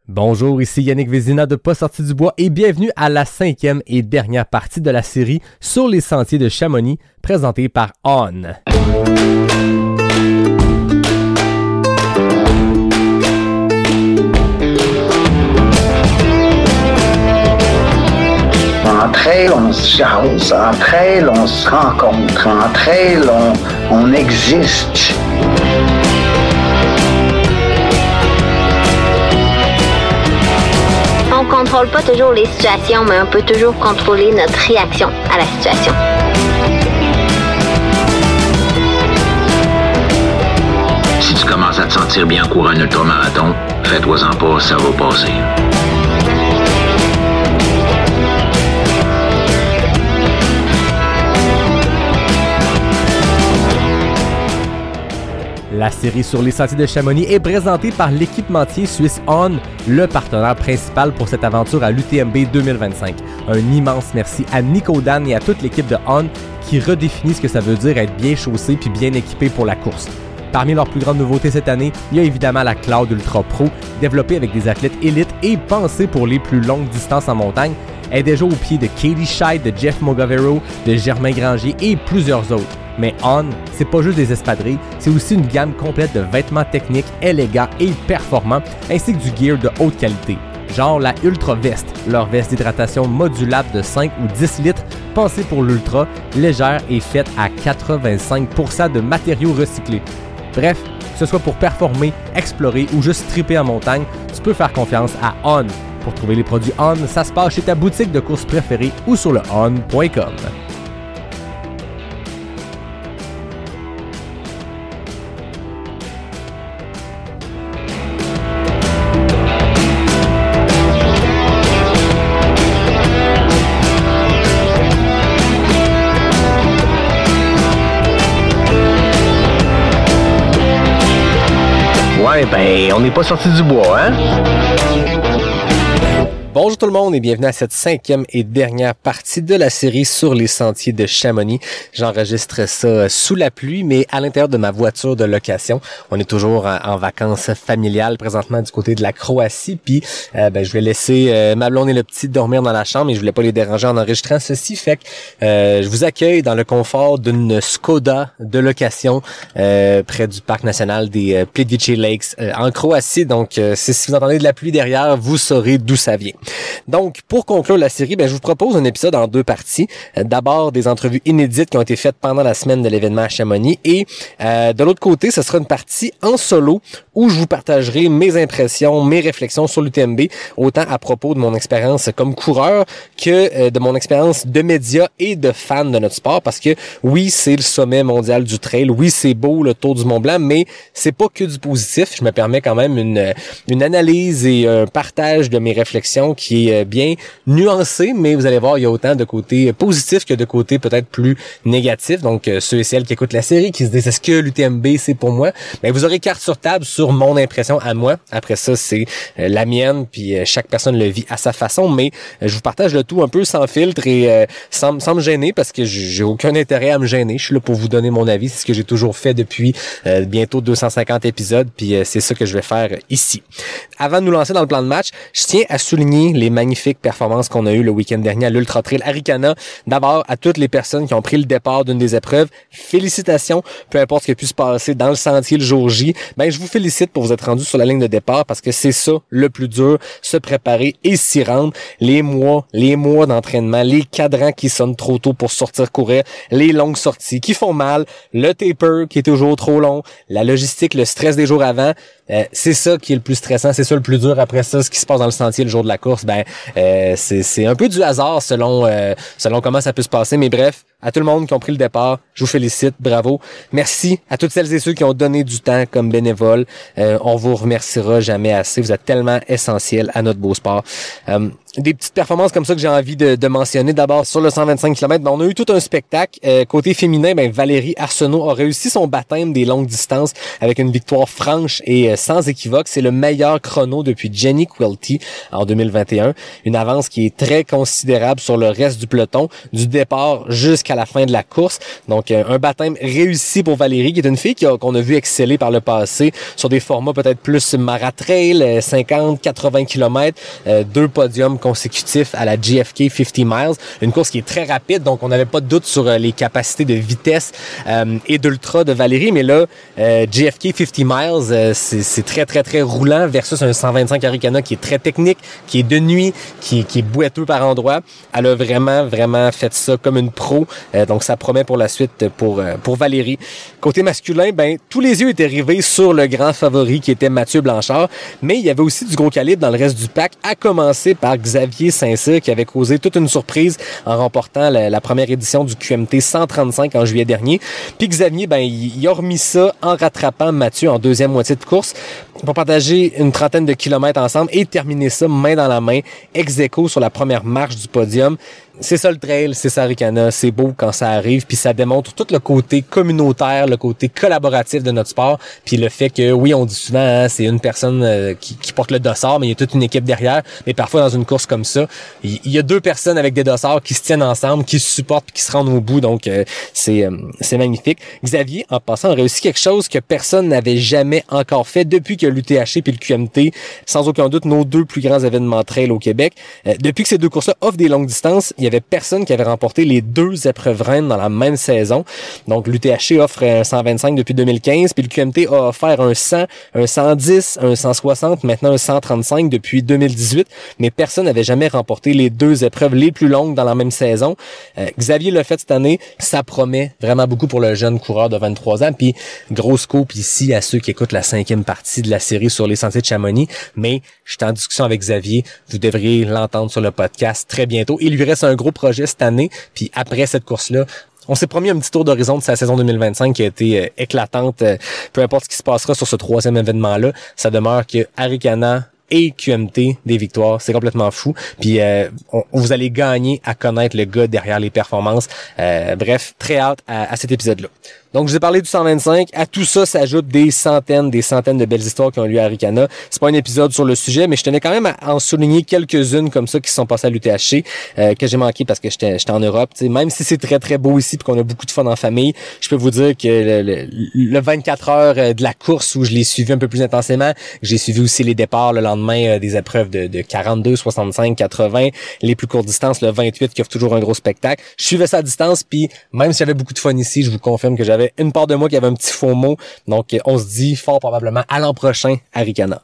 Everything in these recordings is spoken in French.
Bonjour, ici Yannick Vézina de Pas sorti du bois et bienvenue à la 5e et dernière partie de la série Sur les sentiers de Chamonix, présentée par On. Entre elles, on se jase, entre elles, on se rencontre, entre elles, on existe. On contrôle pas toujours les situations, mais on peut toujours contrôler notre réaction à la situation. Si tu commences à te sentir bien en courant un ultramarathon, fais-toi-en pas, ça va passer. La série Sur les sentiers de Chamonix est présentée par l'équipementier suisse On, le partenaire principal pour cette aventure à l'UTMB 2025. Un immense merci à Nico Dan et à toute l'équipe de On qui redéfinit ce que ça veut dire être bien chaussé puis bien équipé pour la course. Parmi leurs plus grandes nouveautés cette année, il y a évidemment la Cloud Ultra Pro, développée avec des athlètes élites et pensée pour les plus longues distances en montagne. Elle est déjà au pied de Katie Scheidt, de Jeff Mogavero, de Germain Granger et plusieurs autres. Mais On, c'est pas juste des espadrilles, c'est aussi une gamme complète de vêtements techniques, élégants et performants, ainsi que du gear de haute qualité. Genre la Ultra Vest, leur veste d'hydratation modulable de 5 ou 10 litres, pensée pour l'ultra, légère et faite à 85% de matériaux recyclés. Bref, que ce soit pour performer, explorer ou juste triper en montagne, tu peux faire confiance à On. Pour trouver les produits On, ça se passe chez ta boutique de course préférée ou sur le on.com. Ouais, ben, on n'est pas sorti du bois, hein? Bonjour tout le monde et bienvenue à cette 5e et dernière partie de la série Sur les sentiers de Chamonix. J'enregistre ça sous la pluie, mais à l'intérieur de ma voiture de location. On est toujours en vacances familiales présentement du côté de la Croatie. Puis je vais laisser ma blonde et le petit dormir dans la chambre et je voulais pas les déranger en enregistrant ceci. Fait que je vous accueille dans le confort d'une Skoda de location près du parc national des Plitvice Lakes en Croatie. Donc si vous entendez de la pluie derrière, vous saurez d'où ça vient. Donc, pour conclure la série, je vous propose un épisode en deux parties. D'abord, des entrevues inédites qui ont été faites pendant la semaine de l'événement à Chamonix. Et de l'autre côté, ce sera une partie en solo où je vous partagerai mes impressions, mes réflexions sur l'UTMB, autant à propos de mon expérience comme coureur que de mon expérience de média et de fan de notre sport. Parce que oui, c'est le sommet mondial du trail. Oui, c'est beau le Tour du Mont-Blanc, mais c'est pas que du positif. Je me permets quand même une analyse et un partage de mes réflexions qui est bien nuancé, mais vous allez voir, il y a autant de côtés positifs que de côtés peut-être plus négatifs. Donc, ceux et celles qui écoutent la série, qui se disent « Est-ce que l'UTMB, c'est pour moi? » Vous aurez carte sur table sur mon impression à moi. Après ça, c'est la mienne, puis chaque personne le vit à sa façon, mais je vous partage le tout un peu sans filtre et sans me gêner, parce que j'ai aucun intérêt à me gêner. Je suis là pour vous donner mon avis. C'est ce que j'ai toujours fait depuis bientôt 250 épisodes, puis c'est ça que je vais faire ici. Avant de nous lancer dans le plan de match, je tiens à souligner les magnifiques performances qu'on a eues le week-end dernier à l'Ultra Trail Arikana. D'abord, à toutes les personnes qui ont pris le départ d'une des épreuves, félicitations. Peu importe ce qui a pu se passer dans le sentier le jour J, je vous félicite pour vous être rendu sur la ligne de départ parce que c'est ça le plus dur, se préparer et s'y rendre. Les mois d'entraînement, les cadrans qui sonnent trop tôt pour sortir courir, les longues sorties qui font mal, le taper qui est toujours trop long, la logistique, le stress des jours avant. C'est ça qui est le plus stressant, c'est ça le plus dur. Après ça, ce qui se passe dans le sentier le jour de la course, c'est un peu du hasard selon comment ça peut se passer. Mais bref, à tout le monde qui ont pris le départ, je vous félicite, bravo. Merci à toutes celles et ceux qui ont donné du temps comme bénévoles. On vous remerciera jamais assez. Vous êtes tellement essentiels à notre beau sport. Des petites performances comme ça que j'ai envie de mentionner. D'abord, sur le 125 km, on a eu tout un spectacle. Côté féminin, Valérie Arsenault a réussi son baptême des longues distances avec une victoire franche et sans équivoque. C'est le meilleur chrono depuis Jenny Quilty en 2021. Une avance qui est très considérable sur le reste du peloton, du départ jusqu'à jusqu'à la fin de la course. Donc, un baptême réussi pour Valérie, qui est une fille qu'on a vu exceller par le passé sur des formats peut-être plus maratrail, 50, 80 km, 2 podiums consécutifs à la GFK 50 miles. Une course qui est très rapide, donc on n'avait pas de doute sur les capacités de vitesse et d'ultra de Valérie. Mais là, GFK 50 miles, c'est très, très, très roulant versus un 125 Arikana qui est très technique, qui est de nuit, qui est boiteux par endroits. Elle a vraiment, vraiment fait ça comme une pro. Donc, ça promet pour la suite pour Valérie. Côté masculin, tous les yeux étaient rivés sur le grand favori qui était Mathieu Blanchard, mais il y avait aussi du gros calibre dans le reste du pack, à commencer par Xavier Saint-Cyr qui avait causé toute une surprise en remportant la première édition du QMT 135 en juillet dernier. Puis Xavier, il a remis ça en rattrapant Mathieu en deuxième moitié de course pour partager une trentaine de kilomètres ensemble et terminer ça main dans la main, ex aequo sur la première marche du podium. C'est ça le trail, c'est ça Arikana, c'est beau quand ça arrive, puis ça démontre tout le côté communautaire, le côté collaboratif de notre sport, puis le fait que, oui, on dit souvent, c'est une personne qui porte le dossard, mais il y a toute une équipe derrière, mais parfois dans une course comme ça, il y a 2 personnes avec des dossards qui se tiennent ensemble, qui se supportent, puis qui se rendent au bout, donc c'est magnifique. Xavier, en passant, a réussi quelque chose que personne n'avait jamais encore fait depuis que l'UTHC puis le QMT, sans aucun doute, nos 2 plus grands événements trail au Québec. Depuis que ces 2 courses-là offrent des longues distances, il y avait personne qui avait remporté les 2 épreuves reines dans la même saison. Donc, l'UTHC offre un 125 depuis 2015, puis le QMT a offert un 100, un 110, un 160, maintenant un 135 depuis 2018, mais personne n'avait jamais remporté les 2 épreuves les plus longues dans la même saison. Xavier l'a fait cette année, ça promet vraiment beaucoup pour le jeune coureur de 23 ans, puis gros scoop ici à ceux qui écoutent la 5e partie de la série sur les sentiers de Chamonix, mais je suis en discussion avec Xavier, vous devriez l'entendre sur le podcast très bientôt. Il lui reste un gros projet cette année, puis après cette course-là, on s'est promis un petit tour d'horizon de sa saison 2025 qui a été éclatante. Peu importe ce qui se passera sur ce 3e événement-là, ça demeure que Arikana et QMT des victoires, c'est complètement fou. Puis vous allez gagner à connaître le gars derrière les performances. Bref, très hâte à cet épisode-là. Donc, je vous ai parlé du 125. À tout ça s'ajoutent des centaines de belles histoires qui ont lieu à Arikana. C'est pas un épisode sur le sujet, mais je tenais quand même à en souligner quelques-unes comme ça qui se sont passées à l'UTHC, que j'ai manqué parce que j'étais en Europe. T'sais, même si c'est très, très beau ici et qu'on a beaucoup de fun en famille, je peux vous dire que le 24 heures de la course où je l'ai suivi un peu plus intensément, j'ai suivi aussi les départs le lendemain des épreuves de 42, 65, 80, les plus courtes distances, le 28 qui offre toujours un gros spectacle. Je suivais ça à distance, puis même si j'avais beaucoup de fun ici, je vous confirme que j'avais une part de moi qui avait un petit faux mot. Donc, on se dit fort probablement à l'an prochain à Arikana.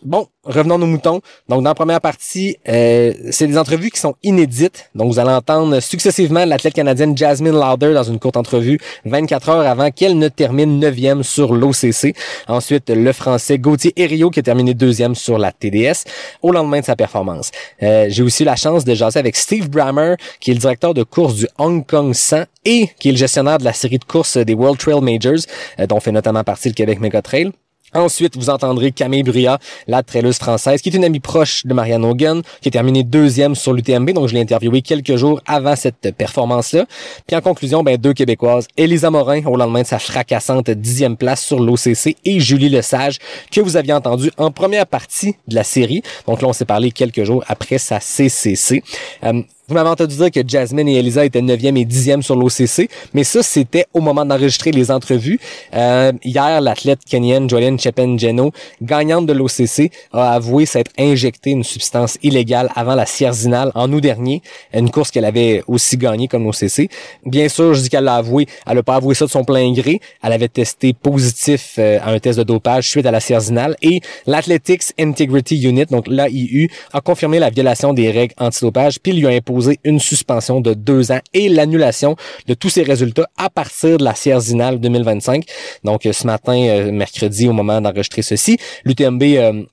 Bon, revenons à nos moutons. Donc, dans la première partie, c'est des entrevues qui sont inédites. Donc, vous allez entendre successivement l'athlète canadienne Jasmine Lauder dans une courte entrevue 24 heures avant qu'elle ne termine 9e sur l'OCC. Ensuite, le Français Gauthier Herriot qui a terminé 2e sur la TDS au lendemain de sa performance. J'ai aussi eu la chance de jaser avec Steve Brammer, qui est le directeur de course du Hong Kong 100 et qui est le gestionnaire de la série de courses des World Trail Majors, dont fait notamment partie le Québec Mega Trail. Ensuite, vous entendrez Camille Bruyat, la traileuse française, qui est une amie proche de Marianne Hogan, qui a terminé 2e sur l'UTMB, donc je l'ai interviewée quelques jours avant cette performance-là. Puis en conclusion, 2 Québécoises, Elisa Morin, au lendemain de sa fracassante 10e place sur l'OCC, et Julie Lesage, que vous aviez entendu en première partie de la série. Donc là, on s'est parlé quelques jours après sa CCC. Vous m'avez entendu dire que Jasmine et Elisa étaient 9e et 10e sur l'OCC, mais ça, c'était au moment d'enregistrer les entrevues. Hier, l'athlète kenyenne Joellen Chepengeno, gagnante de l'OCC, a avoué s'être injecté une substance illégale avant la Sierzinal en août dernier, une course qu'elle avait aussi gagnée comme l'OCC. Bien sûr, je dis qu'elle l'a avoué, elle n'a pas avoué ça de son plein gré. Elle avait testé positif à un test de dopage suite à la Sierzinal et l'Athletics Integrity Unit, donc l'AIU, a confirmé la violation des règles antidopage puis lui a imposé une suspension de 2 ans et l'annulation de tous ses résultats à partir de la Sierzinal 2025. Donc, ce matin, mercredi, au moment d'enregistrer ceci, l'UTMB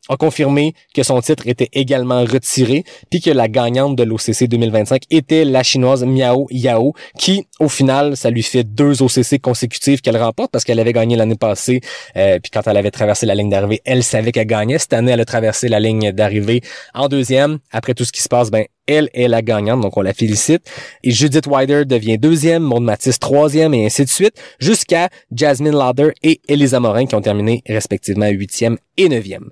a confirmé que son titre était également retiré puis que la gagnante de l'OCC 2025 était la chinoise Miao Yao qui, au final, ça lui fait 2 OCC consécutives qu'elle remporte parce qu'elle avait gagné l'année passée puis quand elle avait traversé la ligne d'arrivée, elle savait qu'elle gagnait. Cette année, elle a traversé la ligne d'arrivée en 2e. Après tout ce qui se passe, Elle est la gagnante, donc on la félicite. Et Judith Wider devient deuxième, Maude Matisse troisième et ainsi de suite, jusqu'à Jasmine Lauder et Elisa Morin qui ont terminé respectivement 8e et 9e.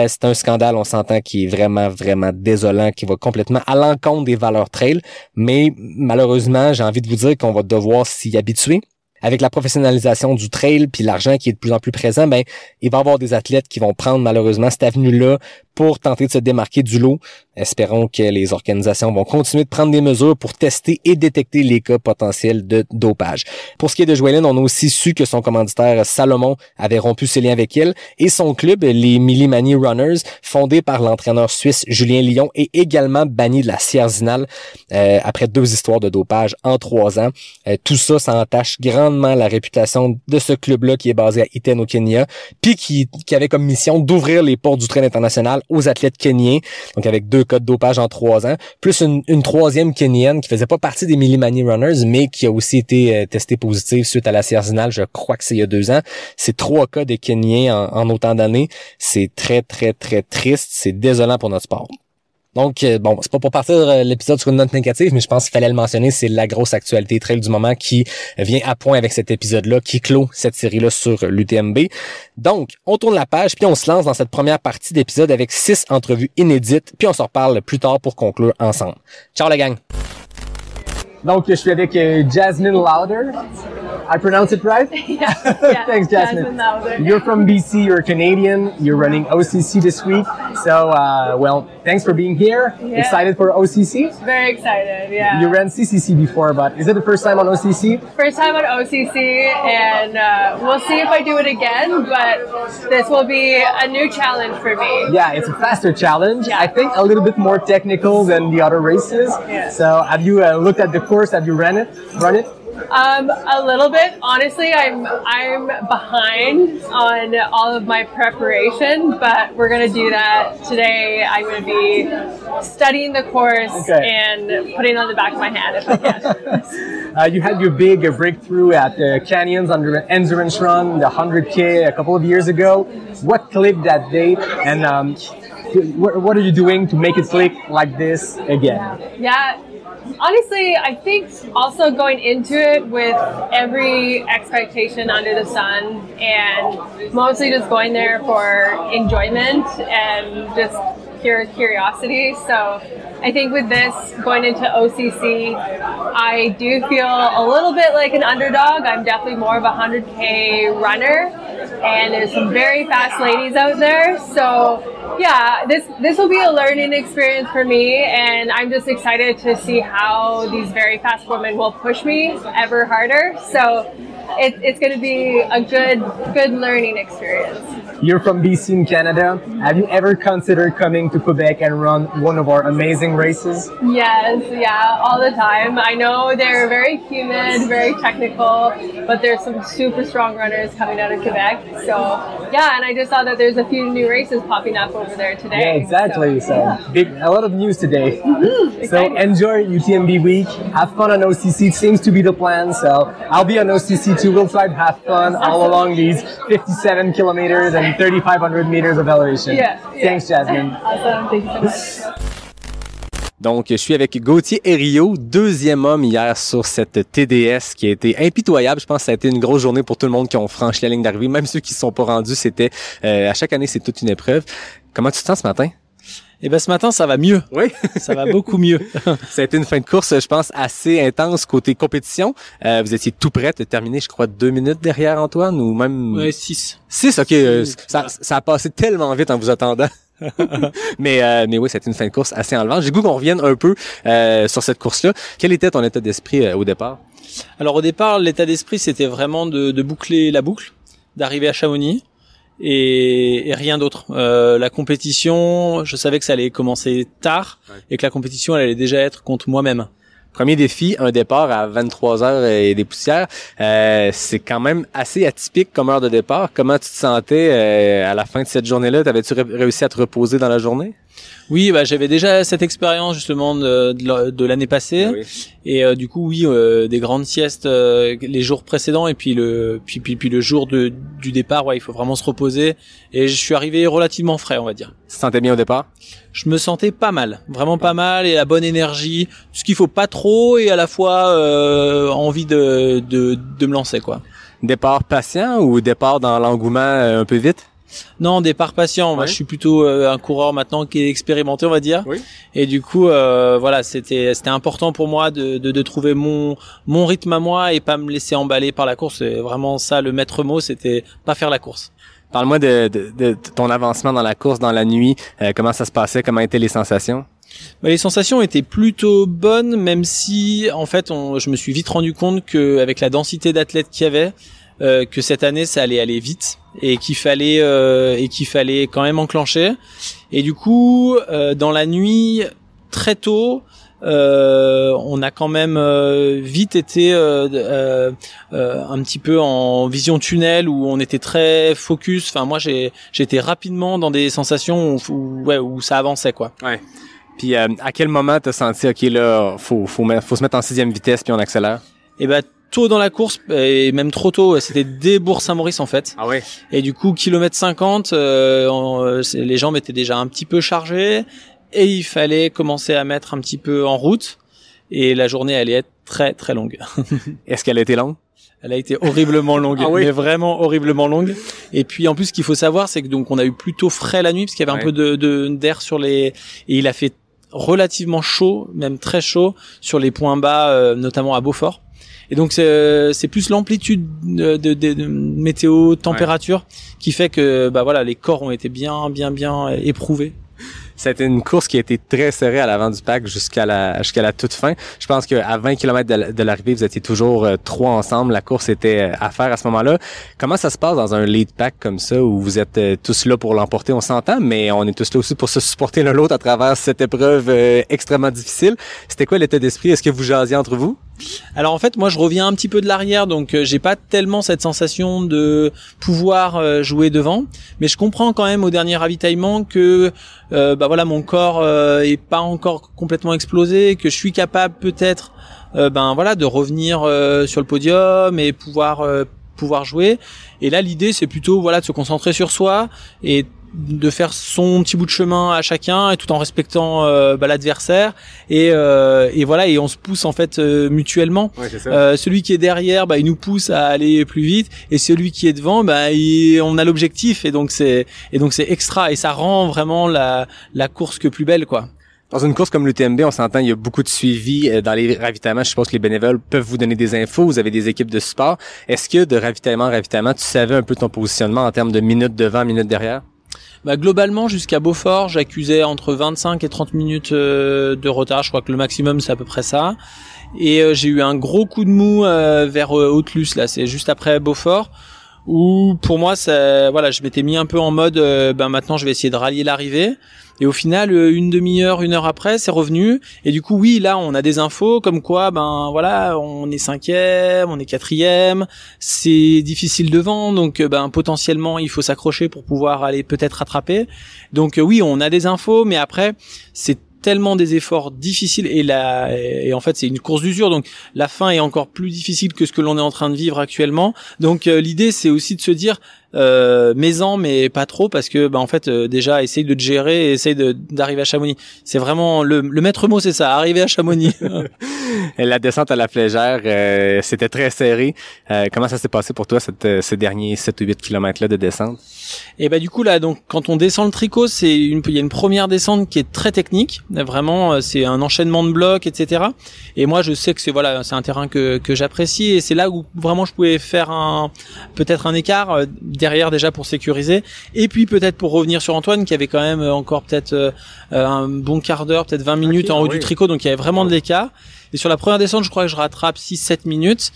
C'est un scandale, on s'entend, qui est vraiment, vraiment désolant, qui va complètement à l'encontre des valeurs trail, mais malheureusement, j'ai envie de vous dire qu'on va devoir s'y habituer. Avec la professionnalisation du trail puis l'argent qui est de plus en plus présent, ben il va y avoir des athlètes qui vont prendre malheureusement cette avenue-là pour tenter de se démarquer du lot. Espérons que les organisations vont continuer de prendre des mesures pour tester et détecter les cas potentiels de dopage. Pour ce qui est de Joëlyn, on a aussi su que son commanditaire Salomon avait rompu ses liens avec elle et son club, les Millimani Runners, fondé par l'entraîneur suisse Julien Lyon, est également banni de la Sierre-Zinal après 2 histoires de dopage en 3 ans. Tout ça entache grandement la réputation de ce club-là qui est basé à Iten au Kenya, puis qui avait comme mission d'ouvrir les portes du trail international aux athlètes kenyans, donc avec 2 cas de dopage en 3 ans, plus une troisième kenyenne qui faisait pas partie des Millimani Runners, mais qui a aussi été testée positive suite à la Sierre-Zinal, je crois que c'est il y a 2 ans. C'est 3 cas de kenyans en autant d'années. C'est très, très, très triste. C'est désolant pour notre sport. Donc, bon, c'est pas pour partir l'épisode sur une note négative, mais je pense qu'il fallait le mentionner, c'est la grosse actualité trail du moment qui vient à point avec cet épisode-là, qui clôt cette série-là sur l'UTMB. Donc, on tourne la page, puis on se lance dans cette première partie d'épisode avec 6 entrevues inédites, puis on s'en reparle plus tard pour conclure ensemble. Ciao la gang! Donc, je suis avec Jasmine Lauder. I pronounce it right? Yeah. Thanks, Jasmine. Lauder. You're from BC, you're Canadian, you're running OCC this week. So, well, thanks for being here. Yeah. Excited for OCC? Very excited, yeah. You ran CCC before, but is it the first time on OCC? First time on OCC, and we'll see if I do it again, but this will be a new challenge for me. Yeah, it's a faster challenge. Yeah. I think a little bit more technical than the other races. Yeah. So, have you looked at the course? Have you run it? A little bit. Honestly, I'm behind on all of my preparation, but we're gonna do that today. I'm gonna be studying the course and putting it on the back of my hand if I can. You had your big breakthrough at the Canyons under Endurance Run, the 100K a couple of years ago. What clicked that day, and what are you doing to make it click like this again? Yeah. Honestly, I think also going into it with every expectation under the sun and mostly just going there for enjoyment and just pure curiosity. So I think with this, going into OCC, I do feel a little bit like an underdog. I'm definitely more of a 100K runner, and there's some very fast ladies out there. So yeah, this will be a learning experience for me, and I'm just excited to see how these very fast women will push me ever harder. So it's going to be a good learning experience. You're from BC in Canada. Have you ever considered coming to Quebec and run one of our amazing races? Yes, yeah, all the time. I know they're very humid, very technical, but there's some super strong runners coming out of Quebec. So yeah, and I just saw that there's a few new races popping up over there today. Yeah, exactly. So a lot of news today. Mm-hmm. So enjoy UTMB week. Have fun on OCC. It seems to be the plan. So I'll be on OCC too. We'll try to have fun all along these 57 kilometers and 3,500 meters of elevation. Yeah. Thanks, Jasmine. Awesome. Thank you so much. Donc, je suis avec Gauthier Herriot, deuxième homme hier sur cette TDS qui a été impitoyable. Je pense que ça a été une grosse journée pour tout le monde qui ont franchi la ligne d'arrivée. Même ceux qui ne sont pas rendus, c'était à chaque année, c'est toute une épreuve. Comment tu te sens ce matin? Eh ben ce matin, ça va mieux. Oui, ça va beaucoup mieux. Ça a été une fin de course, je pense, assez intense côté compétition. Vous étiez tout prêt de terminer, je crois, 2 minutes derrière Antoine ou même... Ouais, 6. 6, ok. Ça a passé tellement vite en vous attendant. mais oui, c'était une fin de course assez enlevante. J'ai goût qu'on revienne un peu sur cette course-là. Quel était ton état d'esprit au départ? Alors au départ, l'état d'esprit, c'était vraiment de boucler la boucle, d'arriver à Chamonix. Et rien d'autre. La compétition, je savais que ça allait commencer tard et que la compétition elle allait déjà être contre moi-même. Premier défi, un départ à 23h et des poussières. C'est quand même assez atypique comme heure de départ. Comment tu te sentais à la fin de cette journée-là? T'avais-tu réussi à te reposer dans la journée? Oui, bah j'avais déjà cette expérience justement de l'année passée, Oui. et du coup oui, des grandes siestes les jours précédents, et puis le jour du départ, ouais, il faut vraiment se reposer. Et je suis arrivé relativement frais, on va dire. Tu te sentais bien au départ? Je me sentais pas mal, vraiment pas mal, et la bonne énergie, ce qu'il faut pas trop, et à la fois envie de me lancer, quoi. Départ patient ou départ dans l'engouement un peu vite? Non, départ patient. Moi, je suis plutôt un coureur maintenant qui est expérimenté, on va dire. Oui. Et du coup, voilà, c'était important pour moi de trouver mon rythme à moi et pas me laisser emballer par la course. C'est vraiment ça le maître mot, c'était pas faire la course. Parle-moi de ton avancement dans la course, dans la nuit. Comment ça se passait? Comment étaient les sensations? Les sensations étaient plutôt bonnes, même si, en fait, je me suis vite rendu compte que avec la densité d'athlètes qu'il y avait, que cette année ça allait aller vite et qu'il fallait quand même enclencher. Et du coup, dans la nuit, très tôt, on a quand même vite été un petit peu en vision tunnel où on était très focus. Enfin, moi, j'étais rapidement dans des sensations où ça avançait, quoi. Ouais. Puis à quel moment t'as senti, ok, là, faut se mettre en 6e vitesse puis on accélère? Et ben tôt dans la course, et même trop tôt, c'était dès Bourg-Saint-Maurice en fait. Ah ouais. Et du coup, kilomètre 50, les jambes étaient déjà un petit peu chargées et il fallait commencer à mettre un petit peu en route. Et la journée allait être très très longue. Est-ce qu'elle a été longue? Elle a été horriblement longue, ah oui. Mais vraiment horriblement longue. Et puis en plus, ce qu'il faut savoir, c'est que donc on a eu plutôt frais la nuit parce qu'il y avait un peu d'air sur les, et il a fait relativement chaud, même très chaud sur les points bas, notamment à Beaufort. Et donc c'est plus l'amplitude de météo, température qui fait que bah voilà, les corps ont été bien éprouvés. C'était une course qui a été très serrée à l'avant du pack jusqu'à la toute fin. Je pense qu'à 20 km de l'arrivée, vous étiez toujours 3 ensemble. La course était à faire à ce moment-là. Comment ça se passe dans un lead pack comme ça où vous êtes tous là pour l'emporter? On s'entend, mais on est tous là aussi pour se supporter l'un l'autre à travers cette épreuve extrêmement difficile. C'était quoi l'état d'esprit? Est-ce que vous jasiez entre vous? Alors en fait, moi je reviens un petit peu de l'arrière, donc j'ai pas tellement cette sensation de pouvoir jouer devant, mais je comprends quand même au dernier ravitaillement que bah voilà, mon corps est pas encore complètement explosé, que je suis capable peut-être ben voilà de revenir sur le podium et pouvoir jouer. Et là l'idée c'est plutôt voilà de se concentrer sur soi et de faire son petit bout de chemin à chacun et tout en respectant bah, l'adversaire et voilà, et on se pousse en fait mutuellement. Ouais, c'est ça. Celui qui est derrière bah il nous pousse à aller plus vite et celui qui est devant bah on a l'objectif et donc c'est extra et ça rend vraiment la course que plus belle, quoi. Dans une course comme l'UTMB, on s'entend, il y a beaucoup de suivi dans les ravitaillements. Je suppose que les bénévoles peuvent vous donner des infos. Vous avez des équipes de support. Est-ce que de ravitaillement en ravitaillement, tu savais un peu ton positionnement en termes de minutes devant, minutes derrière? Bah globalement jusqu'à Beaufort, j'accusais entre 25 et 30 minutes de retard. Je crois que le maximum c'est à peu près ça. Et j'ai eu un gros coup de mou vers Haute-Luce, là, c'est juste après Beaufort, où pour moi ça, voilà, je m'étais mis un peu en mode ben maintenant je vais essayer de rallier l'arrivée. Et au final, une demi-heure, 1 heure après, c'est revenu. Et du coup, oui, là, on a des infos comme quoi, ben voilà, on est 5e, on est 4e, c'est difficile devant, donc ben potentiellement, il faut s'accrocher pour pouvoir aller peut-être rattraper. Donc oui, on a des infos, mais après, c'est tellement des efforts difficiles et en fait c'est une course d'usure, donc la fin est encore plus difficile que ce que l'on est en train de vivre actuellement. Donc l'idée c'est aussi de se dire mais pas trop, parce que bah en fait déjà essaye de te gérer et essaye d'arriver à Chamonix. C'est vraiment le maître mot, c'est ça, arriver à Chamonix. La descente à la Flégère, c'était très serré. Comment ça s'est passé pour toi ces derniers 7 ou 8 kilomètres là de descente? Et bah du coup là, donc quand on descend le Tricot, il y a une première descente qui est très technique. Vraiment, c'est un enchaînement de blocs, etc. Et moi, je sais que c'est un terrain que j'apprécie et c'est là où vraiment je pouvais faire peut-être un écart derrière déjà pour sécuriser, et puis peut-être pour revenir sur Antoine qui avait quand même encore peut-être un bon quart d'heure, peut-être 20 minutes en haut du Tricot, donc il y avait vraiment de l'écart. Et sur la première descente, je crois que je rattrape 6-7 minutes.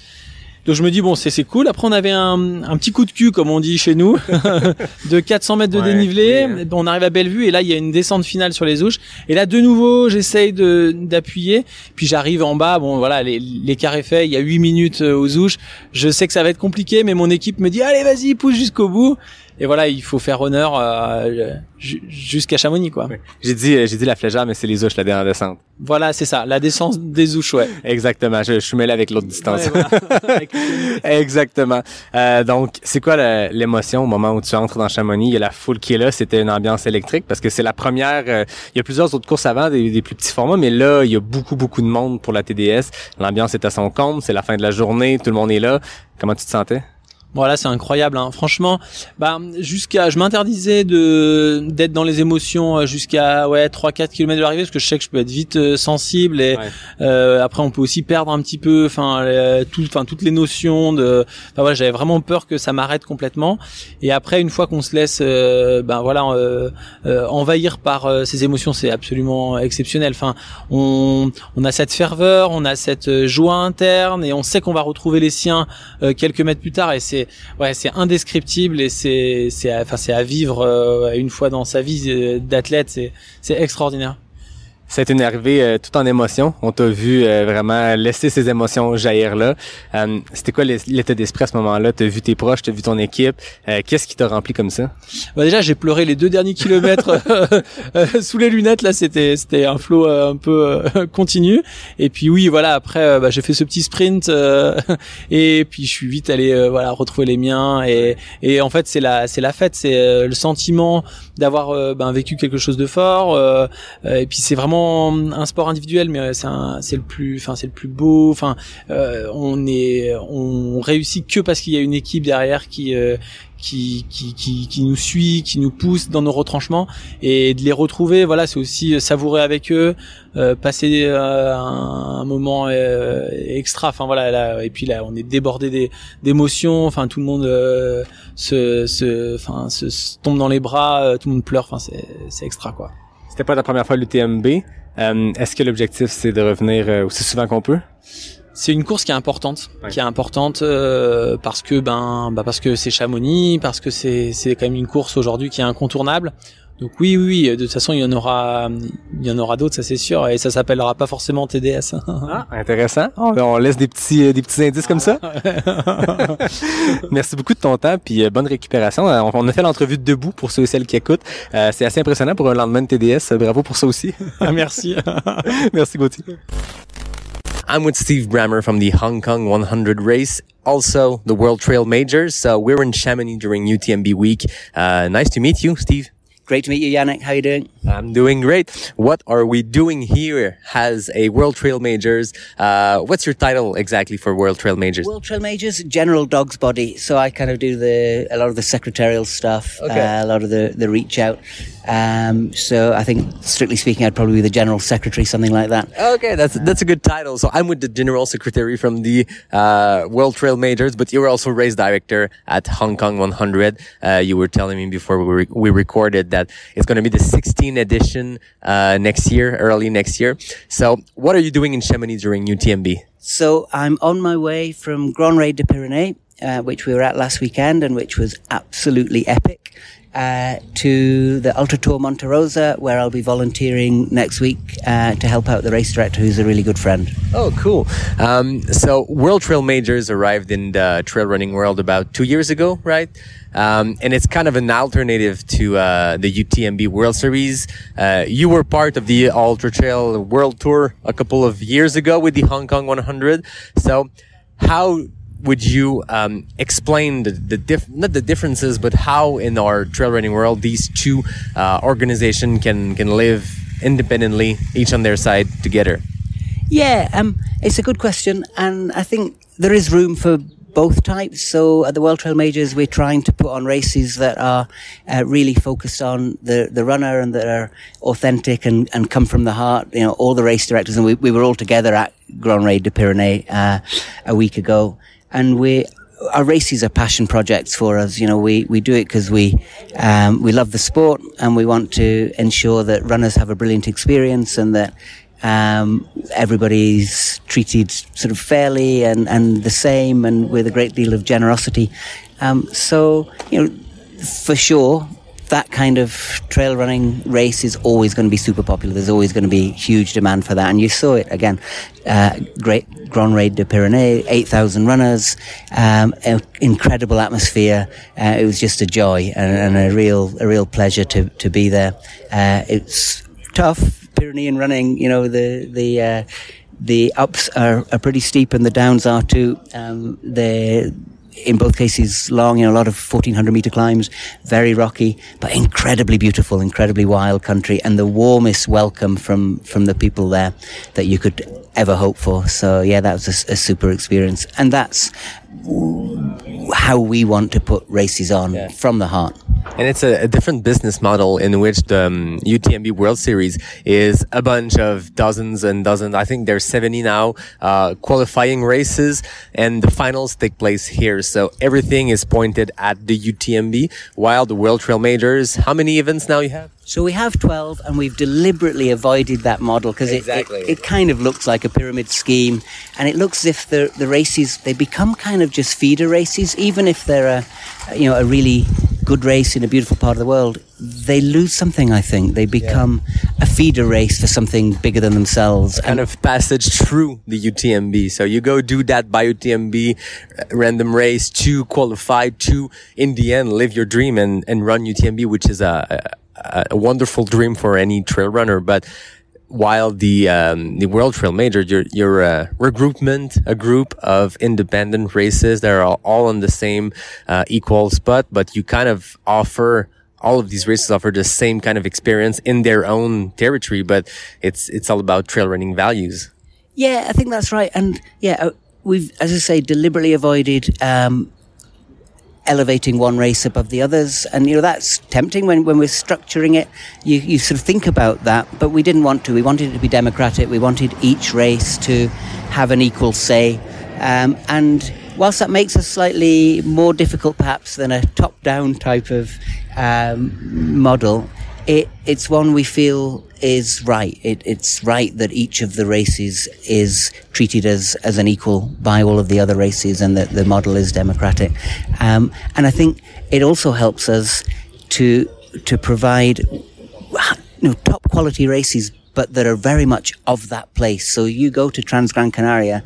Donc je me dis bon, c'est cool. Après on avait un petit coup de cul comme on dit chez nous de 400 mètres de dénivelé. Oui, hein. On arrive à Bellevue et là il y a une descente finale sur les Ouches. Et là de nouveau j'essaye d'appuyer. Puis j'arrive en bas. Bon voilà, l'écart est fait. Il y a 8 minutes aux Ouches. Je sais que ça va être compliqué, mais mon équipe me dit allez vas-y pousse jusqu'au bout. voilà, il faut faire honneur jusqu'à Chamonix, quoi. Ouais. J'ai dit la Flégère, mais c'est les Ouches, la dernière descente. Voilà, c'est ça, la descente des Ouches, ouais. Exactement, je suis mêlé avec l'autre distance. Ouais, voilà. Exactement. Donc, c'est quoi l'émotion au moment où tu entres dans Chamonix? Il y a la foule qui est là, c'était une ambiance électrique parce que c'est la première. Il y a plusieurs autres courses avant, des plus petits formats, mais là, il y a beaucoup de monde pour la TDS. L'ambiance est à son comble, c'est la fin de la journée, tout le monde est là. Comment tu te sentais? Voilà, c'est incroyable, hein. Franchement, je m'interdisais d'être dans les émotions jusqu'à 3-4 km de l'arrivée parce que je sais que je peux être vite sensible et après on peut aussi perdre un petit peu toutes les notions voilà, j'avais vraiment peur que ça m'arrête complètement. Et après, une fois qu'on se laisse envahir par ces émotions, c'est absolument exceptionnel. Enfin, on a cette ferveur, on a cette joie interne et on sait qu'on va retrouver les siens quelques mètres plus tard et c'est indescriptible et c'est à vivre une fois dans sa vie d'athlète, c'est extraordinaire. C'est une arrivée tout en émotion. On t'a vu vraiment laisser ces émotions jaillir là. C'était quoi l'état d'esprit à ce moment-là? T'as vu tes proches, t'as vu ton équipe. Qu'est-ce qui t'a rempli comme ça? Déjà, j'ai pleuré les 2 derniers kilomètres sous les lunettes. Là, c'était un flow un peu continu. Et puis oui, voilà. Après, j'ai fait ce petit sprint et puis je suis vite allé retrouver les miens. Et en fait, c'est la fête. C'est le sentiment d'avoir vécu quelque chose de fort. Et puis c'est vraiment un sport individuel, mais c'est le plus beau. Enfin, on réussit que parce qu'il y a une équipe derrière qui nous suit, qui nous pousse dans nos retranchements, et de les retrouver, voilà, c'est aussi savourer avec eux, passer un moment extra. Enfin voilà, là, et puis là, on est débordé d'émotions. Enfin, tout le monde se tombe dans les bras, tout le monde pleure. Enfin, c'est extra, quoi. C'était pas la première fois l'UTMB. Est-ce que l'objectif, c'est de revenir aussi souvent qu'on peut? C'est une course qui est importante, parce que c'est Chamonix, parce que c'est quand même une course aujourd'hui qui est incontournable. Donc oui, de toute façon il y en aura d'autres, ça c'est sûr, et ça s'appellera pas forcément TDS. Ah, intéressant. On laisse des petits indices comme ça. Merci beaucoup de ton temps, puis bonne récupération. On a fait l'entrevue de debout pour ceux et celles qui écoutent. C'est assez impressionnant pour un lendemain de TDS. Bravo pour ça aussi. Merci. Merci Gauthier. I'm with Steve Brammer from the Hong Kong 100 race, also the World Trail Majors. So we're in Chamonix during UTMB week. Nice to meet you, Steve. Great to meet you, Yannick. How are you doing? I'm doing great. What are we doing here as a World Trail Majors? What's your title exactly for World Trail Majors? World Trail Majors, General Dog's Body. So I kind of do a lot of the secretarial stuff, a lot of the reach out. So I think, strictly speaking, I'd probably be the General Secretary, something like that. Okay, that's a good title. So I'm with the General Secretary from the World Trail Majors, but you were also race director at Hong Kong 100. You were telling me before we recorded that it's going to be the 16th edition early next year. So what are you doing in Chamonix during UTMB? So I'm on my way from Grand Raid de Pyrénées, which we were at last weekend and which was absolutely epic, to the Ultra Tour Monte Rosa, where I'll be volunteering next week to help out the race director, who's a really good friend. Oh, cool. So World Trail Majors arrived in the trail running world about 2 years ago, right? And it's kind of an alternative to the UTMB World Series. You were part of the Ultra Trail World Tour a couple of years ago with the Hong Kong 100. So how would you explain not the differences, but how in our trail running world these two organizations can live independently, each on their side, together? Yeah, it's a good question, and I think there is room for both types. So at the World Trail Majors, we're trying to put on races that are really focused on the runner and that are authentic and come from the heart. You know, all the race directors, and we were all together at Grand Raid de Pyrénées a week ago, and our races are passion projects for us. You know, we do it because we love the sport, and we want to ensure that runners have a brilliant experience and that everybody's treated sort of fairly and the same and with a great deal of generosity. So, you know, for sure, that kind of trail running race is always going to be super popular. There's always going to be huge demand for that. And you saw it again, great Grand Raid de Pyrénées, 8,000 runners, incredible atmosphere. It was just a joy and a real pleasure to be there. It's tough, Pyrenean running, you know, the ups are pretty steep and the downs are too. They're in both cases long, you know, a lot of 1,400 meter climbs, very rocky, but incredibly beautiful, incredibly wild country, and the warmest welcome from the people there that you could ever hope for. So yeah, that was a super experience, and that's how we want to put races on, from the heart. And it's a different business model in which the UTMB World Series is a bunch of dozens and dozens. I think there's 70 now, qualifying races, and the finals take place here. So everything is pointed at the UTMB, while the World Trail Majors, how many events now you have? So we have 12, and we've deliberately avoided that model because it kind of looks like a pyramid scheme, and it looks as if the races, they become kind of just feeder races. Even if they're a really good race in a beautiful part of the world, they lose something, I think. They become a feeder race for something bigger than themselves. Kind of passage through the UTMB. So you go do that by UTMB, random race, to qualify, to, in the end, live your dream and run UTMB, which is a wonderful dream for any trail runner. But while the World Trail Major, you're a regroupment, a group of independent races that are all on the same equal spot, but you kind of offer, all of these races offer the same kind of experience in their own territory, but it's all about trail running values. Yeah, I think that's right. And yeah, we've, as I say, deliberately avoided elevating one race above the others, and you know, that's tempting when we're structuring it. You sort of think about that, but we didn't want to. We wanted it to be democratic. We wanted each race to have an equal say, and whilst that makes us slightly more difficult perhaps than a top-down type of model, it's one we feel is right. It's right that each of the races is treated as an equal by all of the other races, and that the model is democratic. And I think it also helps us to provide top quality races, but that are very much of that place. So you go to Transgran Canaria,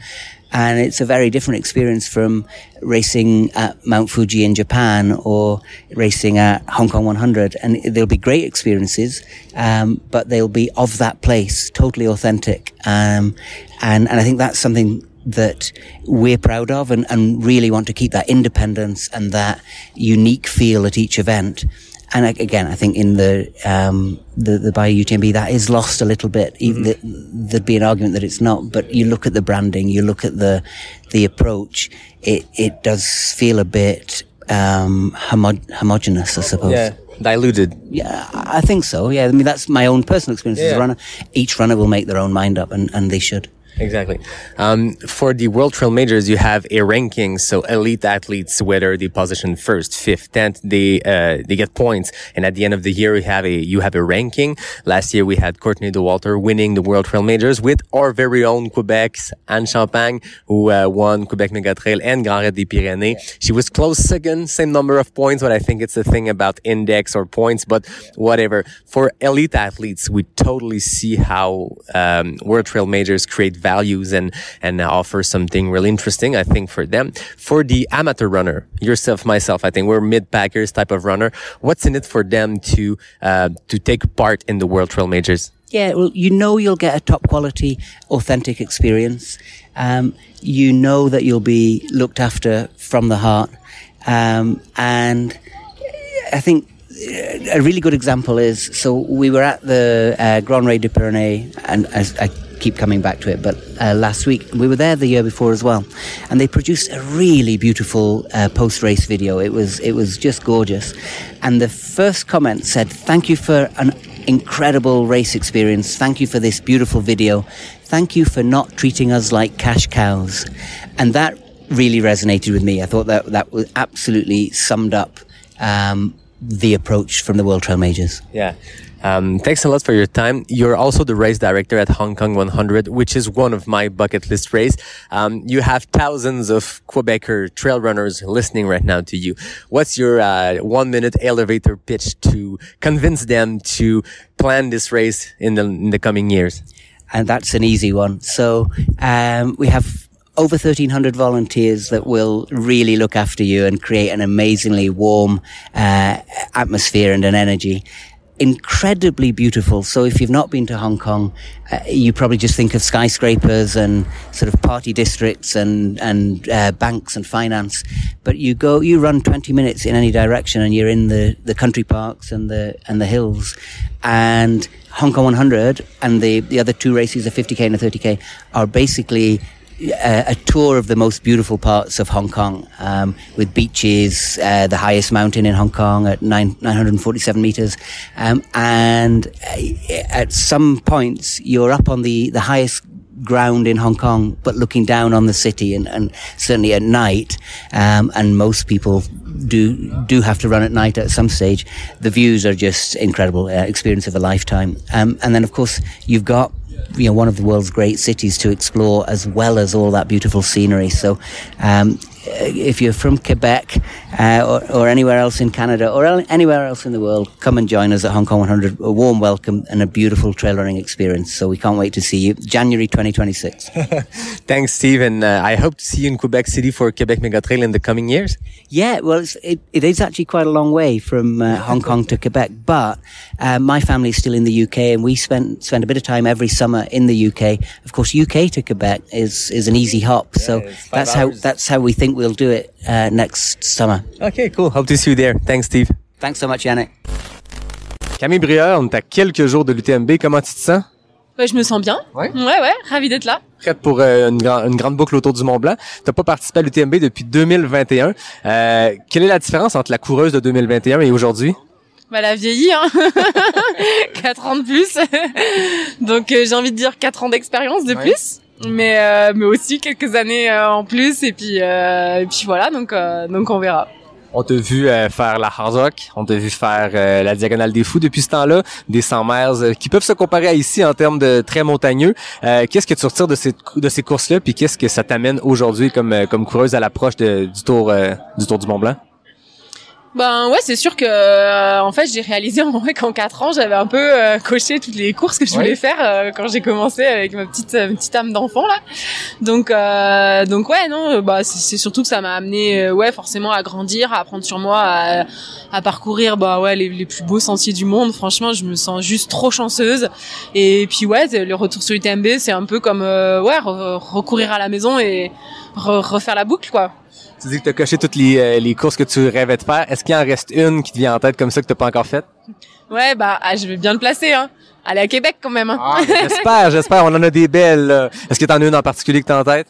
and it's a very different experience from racing at Mount Fuji in Japan or racing at Hong Kong 100. And they'll be great experiences, but they'll be of that place, totally authentic. And I think that's something that we're proud of, and really want to keep that independence and that unique feel at each event. And again, I think in the Bahia UTMB, that is lost a little bit. Even there'd be an argument that it's not, but you look at the branding, you look at the approach, it does feel a bit homogenous, I suppose. Yeah, diluted. Yeah, I think so. Yeah, I mean, that's my own personal experience as a runner. Each runner will make their own mind up, and they should. Exactly. For the World Trail Majors, you have a ranking. So elite athletes, whether they position first, fifth, 10th, they get points. And at the end of the year, you have a ranking. Last year, we had Courtney Dauwalter winning the World Trail Majors with our very own Quebec's Anne Champagne, who won Quebec Mega Trail and Grand Raid des Pyrénées. She was close second, same number of points, but I think it's a thing about index or points, but whatever. For elite athletes, we totally see how World Trail Majors create values and offer something really interesting, I think, for them. For the amateur runner, yourself, myself, I think we're mid-packers type of runner. What's in it for them to take part in the World Trail Majors? Yeah, well, you'll get a top quality, authentic experience. You know that you'll be looked after from the heart. And I think a really good example is, so we were at the Grand Raid des Pyrénées, and I keep coming back to it, but last week we were there the year before as well, and they produced a really beautiful post-race video. It was just gorgeous, and the first comment said, "Thank you for an incredible race experience. Thank you for this beautiful video. Thank you for not treating us like cash cows." And that really resonated with me. I thought that was absolutely summed up the approach from the World Trail Majors. Yeah. Thanks a lot for your time. You're also the race director at Hong Kong 100, which is one of my bucket list race. You have thousands of Quebecer trail runners listening right now to you. What's your 1 minute elevator pitch to convince them to plan this race in the coming years? And that's an easy one. So we have over 1,300 volunteers that will really look after you and create an amazingly warm atmosphere and an energy. Incredibly beautiful. So if you've not been to Hong Kong, you probably just think of skyscrapers and sort of party districts and banks and finance. But you run 20 minutes in any direction and you're in the country parks and the hills. And Hong Kong 100 and the other two races, the 50K and the 30K, are basically a tour of the most beautiful parts of Hong Kong, with beaches, the highest mountain in Hong Kong at 947 meters. And at some points, you're up on the highest ground in Hong Kong, but looking down on the city, and certainly at night, and most people do have to run at night at some stage. The views are just incredible, experience of a lifetime. And then, of course, you've got one of the world's great cities to explore, as well as all that beautiful scenery. So if you're from Quebec or anywhere else in Canada or anywhere else in the world, come and join us at Hong Kong 100. A warm welcome and a beautiful trail running experience. So we can't wait to see you. January 2026. Thanks, Steve. And I hope to see you in Quebec City for Quebec Mega Trail in the coming years. Yeah, well, it is actually quite a long way from Hong Kong to Quebec. But my family is still in the UK, and we spend a bit of time every summer in the UK. Of course, UK to Quebec is an easy hop. Yeah, so that's how we think we'll do it next summer. Okay, cool. Hope to see you there. Thanks, Steve. Thanks so much, Yannick. Camille Brière, on est à quelques jours de l'UTMB. Comment tu te sens? Je me sens bien. Ouais, ravi d'être là. Prête pour une grande boucle autour du Mont Blanc. T'as pas participé à l'UTMB depuis 2021. Quelle est la différence entre la coureuse de 2021 et aujourd'hui? Elle a vieilli, hein. 4 ans de plus. Donc j'ai envie de dire 4 ans d'expérience de plus. Mais aussi quelques années en plus, et puis voilà, donc on verra. On t'a vu faire la Hard Rock, on t'a vu faire la Diagonale des Fous depuis ce temps-là, des 100 miles qui peuvent se comparer à ici en termes de très montagneux. Qu'est-ce que tu retires de ces courses-là, puis qu'est-ce que ça t'amène aujourd'hui comme coureuse à l'approche du Tour du Mont Blanc? Ben ouais, c'est sûr que en fait j'ai réalisé qu'en 4 ans j'avais un peu coché toutes les courses que je voulais faire quand j'ai commencé avec ma petite âme d'enfant là. Donc ouais, non, bah c'est surtout que ça m'a amené forcément à grandir, à apprendre sur moi, à parcourir les plus beaux sentiers du monde. Franchement, je me sens juste trop chanceuse. Et puis le retour sur l'UTMB, c'est un peu comme recourir à la maison et refaire la boucle, quoi. Tu dis que tu as coché toutes les courses que tu rêvais de faire. Est-ce qu'il en reste une qui te vient en tête comme ça que tu n'as pas encore faite? Ouais, je vais bien le placer, hein. Aller à Québec quand même, hein. J'espère. On en a des belles. Là. Est-ce que tu en as une en particulier que tu as en tête?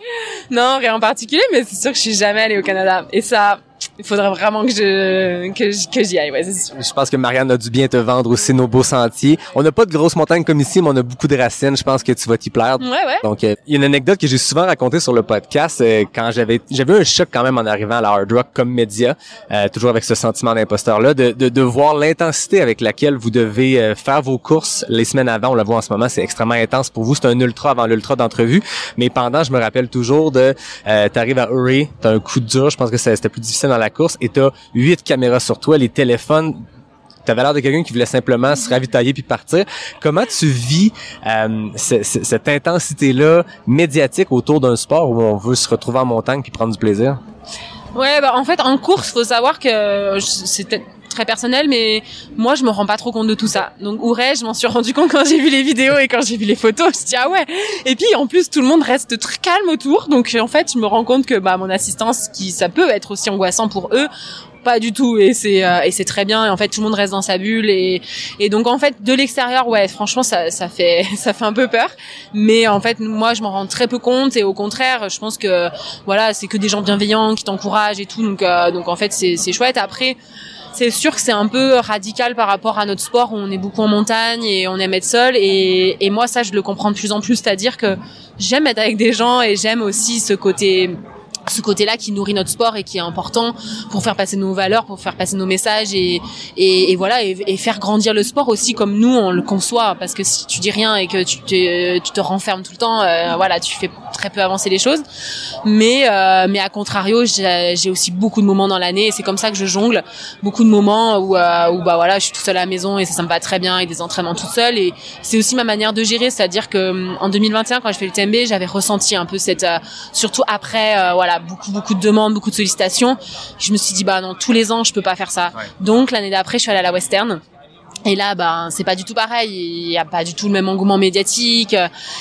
Non, rien en particulier, mais c'est sûr que je suis jamais allée au Canada. Et ça, il faudrait vraiment que j'y aille, ouais, c'est sûr. Je pense que Marianne a dû bien te vendre aussi nos beaux sentiers. On n'a pas de grosses montagnes comme ici, mais on a beaucoup de racines. Je pense que tu vas t'y plaire. Ouais. Donc, il y a une anecdote que j'ai souvent racontée sur le podcast quand j'avais eu un choc quand même en arrivant à la Hard Rock comme média, toujours avec ce sentiment d'imposteur-là, de voir l'intensité avec laquelle vous devez faire vos courses les semaines avant. On le voit en ce moment, c'est extrêmement intense pour vous. C'est un ultra avant l'ultra d'entrevue. Mais pendant, je me rappelle toujours t'arrives à Uri, t'as un coup dur. Je pense que c'était plus difficile dans la course et t'as 8 caméras sur toi, les téléphones. T'avais l'air de quelqu'un qui voulait simplement se ravitailler puis partir. Comment tu vis cette intensité-là médiatique autour d'un sport où on veut se retrouver en montagne puis prendre du plaisir? Ouais, en fait, en course, faut savoir que c'était très personnel, mais moi je me rends pas trop compte de tout ça. Donc Ouray, je m'en suis rendu compte quand j'ai vu les vidéos et quand j'ai vu les photos. Je dis ah ouais. Et puis en plus tout le monde reste très calme autour. Donc en fait je me rends compte que mon assistance, ça peut être aussi angoissant pour eux. Pas du tout, et c'est très bien. Et en fait tout le monde reste dans sa bulle et donc en fait de l'extérieur, franchement ça fait un peu peur. Mais en fait moi je m'en rends très peu compte et au contraire je pense que c'est que des gens bienveillants qui t'encouragent et tout. Donc en fait c'est chouette. Après c'est sûr que c'est un peu radical par rapport à notre sport où on est beaucoup en montagne et on aime être seul et moi ça je le comprends de plus en plus, c'est-à-dire que j'aime être avec des gens et j'aime aussi ce côté ce côté-là qui nourrit notre sport et qui est important pour faire passer nos valeurs, pour faire passer nos messages et voilà et faire grandir le sport aussi comme nous on le conçoit, parce que si tu dis rien et que tu te renfermes tout le temps, voilà, tu fais très peu avancer les choses. Mais à contrario, j'ai aussi beaucoup de moments dans l'année et c'est comme ça que je jongle, beaucoup de moments où bah voilà, je suis toute seule à la maison et ça me va très bien avec des entraînements toute seule, et c'est aussi ma manière de gérer, c'est-à-dire que en 2021 quand je fais le TMB, j'avais ressenti un peu cette surtout après voilà, beaucoup de demandes, beaucoup de sollicitations. Je me suis dit bah non, tous les ans je peux pas faire ça. Ouais. Donc l'année d'après, je suis allée à la Western. Et là, ben, c'est pas du tout pareil. Il y a pas du tout le même engouement médiatique.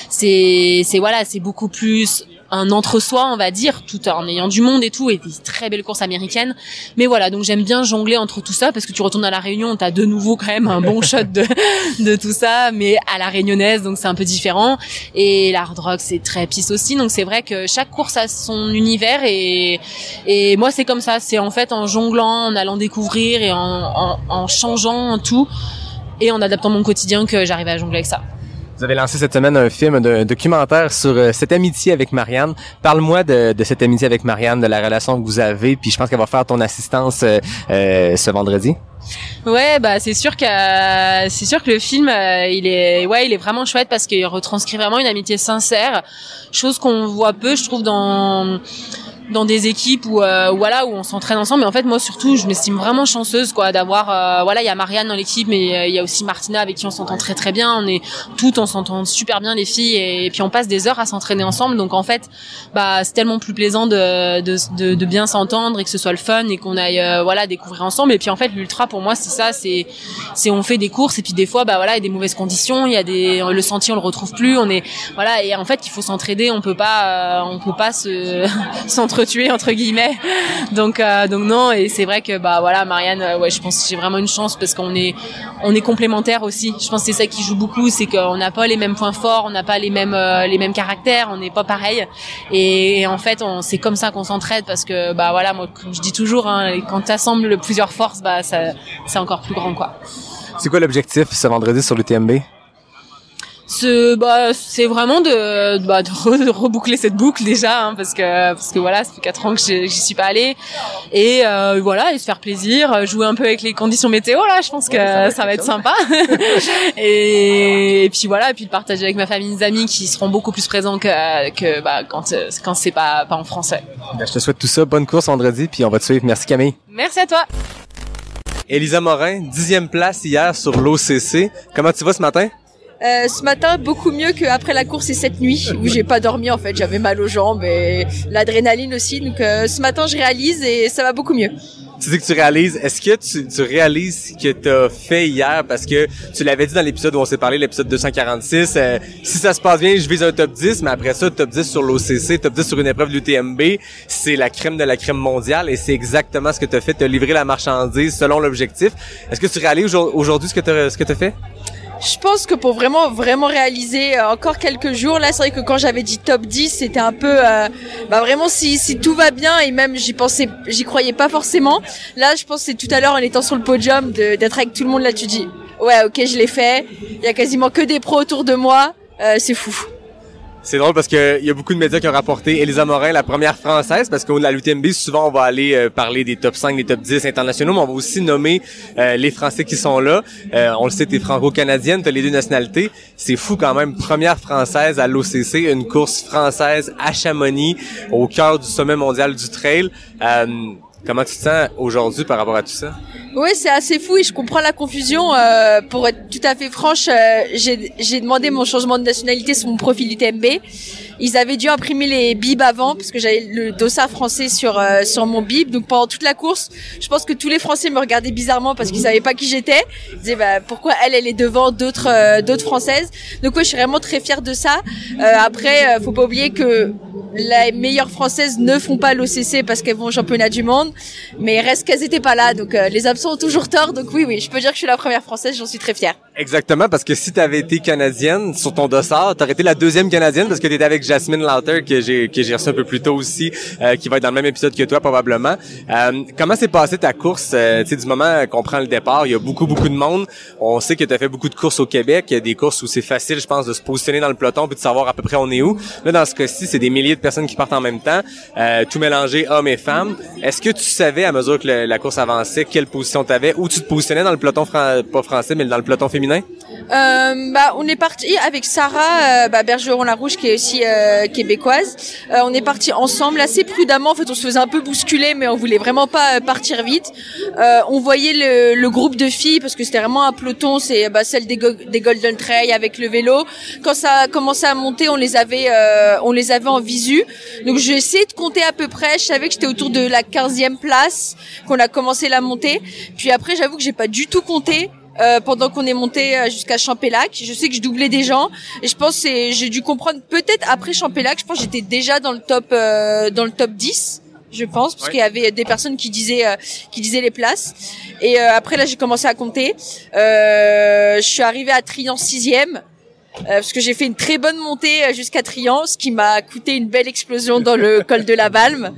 C'est voilà, c'est beaucoup plus un entre-soi, on va dire, tout en ayant du monde et tout, et des très belles courses américaines. Mais voilà, donc j'aime bien jongler entre tout ça, parce que tu retournes à la Réunion, t'as de nouveau quand même un bon shot de tout ça, mais à la réunionnaise, donc c'est un peu différent. Et la hard rock, c'est très piste aussi, donc c'est vrai que chaque course a son univers, et moi c'est comme ça, c'est en fait en jonglant, en allant découvrir et en changeant tout, et en adaptant mon quotidien que j'arrive à jongler avec ça. Vous avez lancé cette semaine un film, un documentaire sur cette amitié avec Marianne. Parle-moi de cette amitié avec Marianne, de la relation que vous avez, puis je pense qu'elle va faire ton assistance ce vendredi. Ouais, bah c'est sûr que le film il est vraiment chouette parce qu'il retranscrit vraiment une amitié sincère, chose qu'on voit peu, je trouve, dans des équipes où voilà, où on s'entraîne ensemble. Mais en fait moi surtout je m'estime vraiment chanceuse quoi d'avoir voilà, il y a Marianne dans l'équipe, mais il y a aussi Martina avec qui on s'entend très très bien, on s'entend super bien les filles, et puis on passe des heures à s'entraîner ensemble, donc en fait bah c'est tellement plus plaisant de bien s'entendre et que ce soit le fun et qu'on aille voilà, découvrir ensemble. Et puis en fait l'ultra pour moi c'est ça, c'est on fait des courses et puis des fois bah voilà, il y a des mauvaises conditions, il y a le sentier on le retrouve plus, on est voilà, et en fait il faut s'entraider, on peut pas s'entretuer entre guillemets, donc non. Et c'est vrai que bah voilà, Marianne, ouais, je pense que j'ai vraiment une chance parce qu'on est complémentaires aussi. Je pense que c'est ça qui joue beaucoup, c'est qu'on n'a pas les mêmes points forts, on n'a pas les mêmes caractères, on n'est pas pareil, et en fait c'est comme ça qu'on s'entraide, parce que bah voilà, moi comme je dis toujours, hein, quand t'assembles plusieurs forces, bah ça c'est encore plus grand quoi. C'est quoi l'objectif ce vendredi sur le TMB? C'est vraiment de reboucler cette boucle déjà, hein, parce que voilà, ça fait 4 ans que j'y suis pas allée, et voilà, et se faire plaisir, jouer un peu avec les conditions météo là, je pense que ça va être sympa. et puis voilà, et puis le partager avec ma famille, mes amis qui seront beaucoup plus présents que quand c'est pas en français. Ben, je te souhaite tout ça, bonne course vendredi, puis on va te suivre. Merci Camille. Merci à toi. Elisa Morin, 10e place hier sur l'OCC. Comment tu vas ce matin? Ce matin, beaucoup mieux qu'après la course et cette nuit où j'ai pas dormi, en fait, j'avais mal aux jambes et l'adrénaline aussi, donc ce matin je réalise et ça va beaucoup mieux. Tu dis que tu réalises, est-ce que tu réalises ce que t'as fait hier, parce que tu l'avais dit dans l'épisode où on s'est parlé, l'épisode 246, si ça se passe bien, je vise un top 10, mais après ça, top 10 sur l'OCC, top 10 sur une épreuve de l'UTMB, c'est la crème de la crème mondiale, et c'est exactement ce que t'as fait, t'as livré la marchandise selon l'objectif. Est-ce que tu réalises aujourd'hui ce que t'as fait? Je pense que pour vraiment réaliser encore quelques jours, là c'est vrai que quand j'avais dit top 10, c'était un peu vraiment si tout va bien, et même j'y croyais pas forcément. Là je pense que c'est tout à l'heure en étant sur le podium d'être avec tout le monde, là tu dis ouais, OK, je l'ai fait. Il y a quasiment que des pros autour de moi, c'est fou. C'est drôle parce que il y a beaucoup de médias qui ont rapporté Elisa Morin, la première française, parce qu'au l'UTMB, souvent on va aller parler des top 5, des top 10 internationaux, mais on va aussi nommer les Français qui sont là. On le sait, t'es franco-canadienne, t'as les 2 nationalités. C'est fou quand même, première française à l'OCC, une course française à Chamonix, au cœur du sommet mondial du trail. Comment tu te sens aujourd'hui par rapport à tout ça? Oui, c'est assez fou et je comprends la confusion. Pour être tout à fait franche, j'ai demandé mon changement de nationalité sur mon profil UTMB. Ils avaient dû imprimer les bibs avant parce que j'avais le dossard français sur mon bib. Donc pendant toute la course, je pense que tous les Français me regardaient bizarrement parce qu'ils savaient pas qui j'étais. Ils disaient pourquoi elle est devant d'autres Françaises. Donc ouais, je suis vraiment très fière de ça. Après, faut pas oublier que les meilleures Françaises ne font pas l'OCC parce qu'elles vont au championnat du monde, mais reste qu'elles étaient pas là, donc les absents ont toujours tort. Donc oui, je peux dire que je suis la première Française, j'en suis très fière. Exactement, parce que si tu avais été canadienne sur ton dossard, tu aurais été la deuxième canadienne parce que tu étais avec Jasmine Lauter que j'ai reçu un peu plus tôt aussi, qui va être dans le même épisode que toi probablement. Comment s'est passée ta course? Tu sais, du moment qu'on prend le départ, il y a beaucoup de monde. On sait que tu as fait beaucoup de courses au Québec. Il y a des courses où c'est facile, je pense, de se positionner dans le peloton puis de savoir à peu près on est où. Là, dans ce cas-ci, c'est des milliers de personnes qui partent en même temps, tout mélangé, hommes et femmes. Est-ce que tu savais, à mesure que la course avançait, quelle position tu avais, où tu te positionnais dans le peloton pas français, mais dans le peloton féminin? On est parti avec Sarah Bergeron-Larouche qui est aussi québécoise. On est parti ensemble assez prudemment. En fait, on se faisait un peu bousculer, mais on voulait vraiment pas partir vite. On voyait le groupe de filles parce que c'était vraiment un peloton. C'est celle des Golden Trail avec le vélo. Quand ça a commencé à monter, on les avait en visu. Donc j'ai essayé de compter à peu près. Je savais que j'étais autour de la 15e place qu'on a commencé la montée. Puis après, j'avoue que j'ai pas du tout compté. Pendant qu'on est monté jusqu'à Champélac, je sais que je doublais des gens et je pense que j'ai dû comprendre peut-être après Champélac, je pense que j'étais déjà dans le top 10, je pense, parce qu'il y avait des personnes qui disaient les places. Et après là, j'ai commencé à compter. Je suis arrivée à Trian 6e. Parce que j'ai fait une très bonne montée jusqu'à Trian, ce qui m'a coûté une belle explosion dans le col de la Balme,